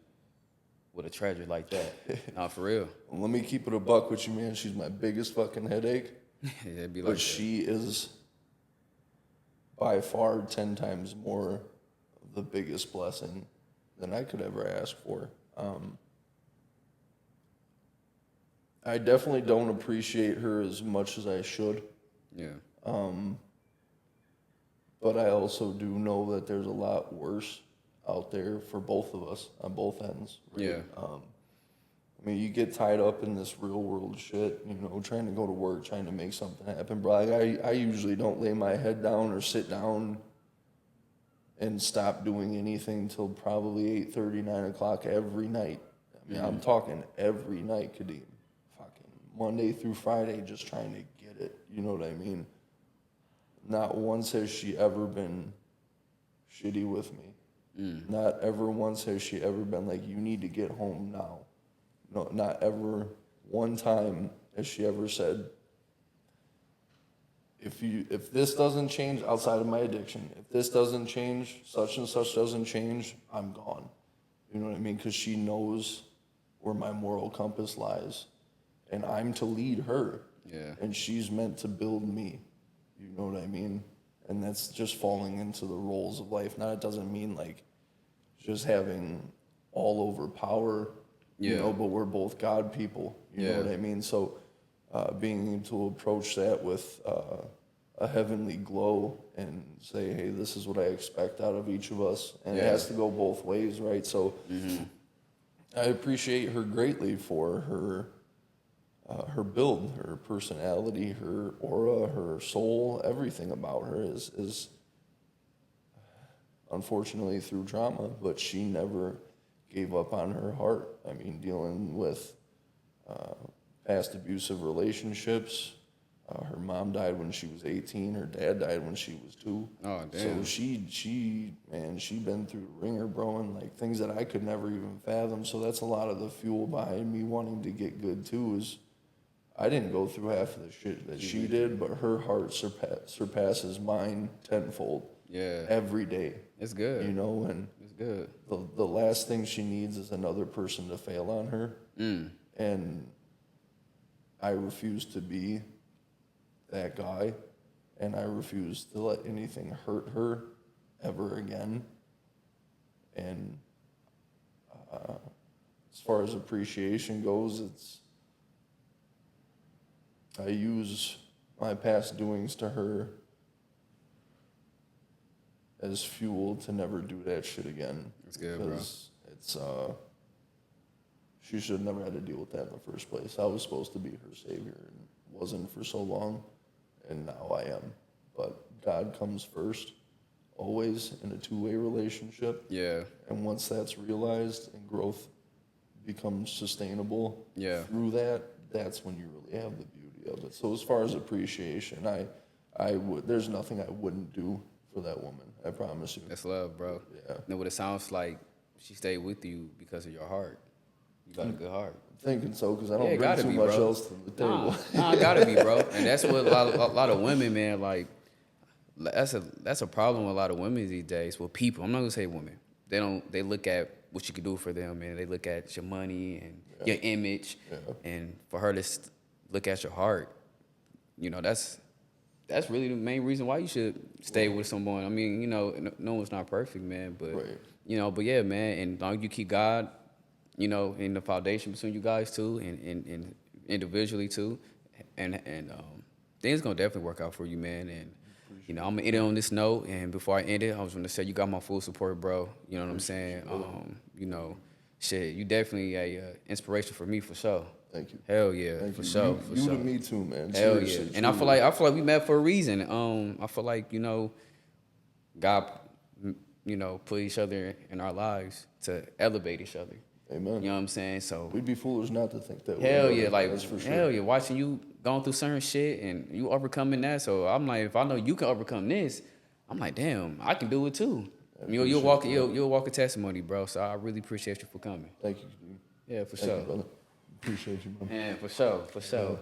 with a treasure like that? Nah, for real. Well, let me keep it a buck with you, man. She's my biggest fucking headache. Yeah, it'd be like But she is by far 10 times more the biggest blessing than I could ever ask for. I definitely don't appreciate her as much as I should. Yeah. But I also do know that there's a lot worse out there for both of us on both ends. Right? Yeah. I mean, you get tied up in this real world shit, trying to go to work, trying to make something happen. Bro, like I usually don't lay my head down or sit down and stop doing anything till probably 8:30, 9 o'clock every night. I mean, I'm talking every night, Kadeem. Fucking Monday through Friday, just trying to get it. You know what I mean? Not once has she ever been shitty with me. Not ever once has she ever been like, you need to get home now. No, not ever one time has she ever said, if this doesn't change outside of my addiction, if this doesn't change, such and such doesn't change, I'm gone. You know what I mean? Because she knows where my moral compass lies. And I'm to lead her. Yeah. And she's meant to build me. You know what I mean? And that's just falling into the roles of life. Now, it doesn't mean like just having all over power, but we're both God people. You know what I mean? So being able to approach that with a heavenly glow and say, hey, this is what I expect out of each of us. And it has to go both ways, right? So I appreciate her greatly for her build, her personality, her aura, her soul, everything about her is unfortunately through trauma, but she never gave up on her heart. I mean, dealing with past abusive relationships. Her mom died when she was 18. Her dad died when she was 2. Oh, damn. So she been through the ringer, bro, and like things that I could never even fathom. So that's a lot of the fuel behind me wanting to get good too. Is I didn't go through half of the shit that she did, but her heart surpasses mine tenfold. Yeah. Every day. It's good. And It's good. the last thing she needs is another person to fail on her. And I refuse to be that guy, and I refuse to let anything hurt her ever again. And as far as appreciation goes, I use my past doings to her as fuel to never do that shit again. That's good, bro. Because she should have never had to deal with that in the first place. I was supposed to be her savior and wasn't for so long, and now I am. But God comes first, always in a two-way relationship. Yeah. And once that's realized and growth becomes sustainable through that's when you really have the beauty of it. So as far as appreciation, I would, there's nothing I wouldn't do for that woman. I promise you. That's love, bro. Yeah. You know what it sounds like? She stayed with you because of your heart. You got a good heart. I'm thinking so, because I don't bring gotta too be, much bro. else to the table. Nah, gotta be, bro. And that's what a lot of women, man, like, that's a problem with a lot of women these days. Well, people, I'm not gonna say women. They look at what you can do for them, and they look at your money and your image, and for her to look at your heart, that's really the main reason why you should stay with someone. I mean, no one's not perfect, man, but but yeah, man, and long you keep God, in the foundation between you guys too, and individually too, and things gonna definitely work out for you, man. And I'm gonna end it on this note. And before I end it, I was gonna say you got my full support, bro. You know what I'm saying? Shit, you definitely a inspiration for me for sure. Thank you. Hell yeah, Thank for you. sure. You to me too, man. Hell Seriously, yeah. And I feel like we met for a reason. I feel like God, put each other in our lives to elevate each other. Amen. You know what I'm saying? So we'd be foolish not to think that. Hell way, yeah, like that's for sure. hell yeah. Watching you going through certain shit and you overcoming that. So I'm like, if I know you can overcome this, I'm like, damn, I can do it too. You'll walk a testimony, bro. So I really appreciate you for coming. Thank you. Yeah, for Thank sure. you, brother. Appreciate you, man. Yeah, for sure.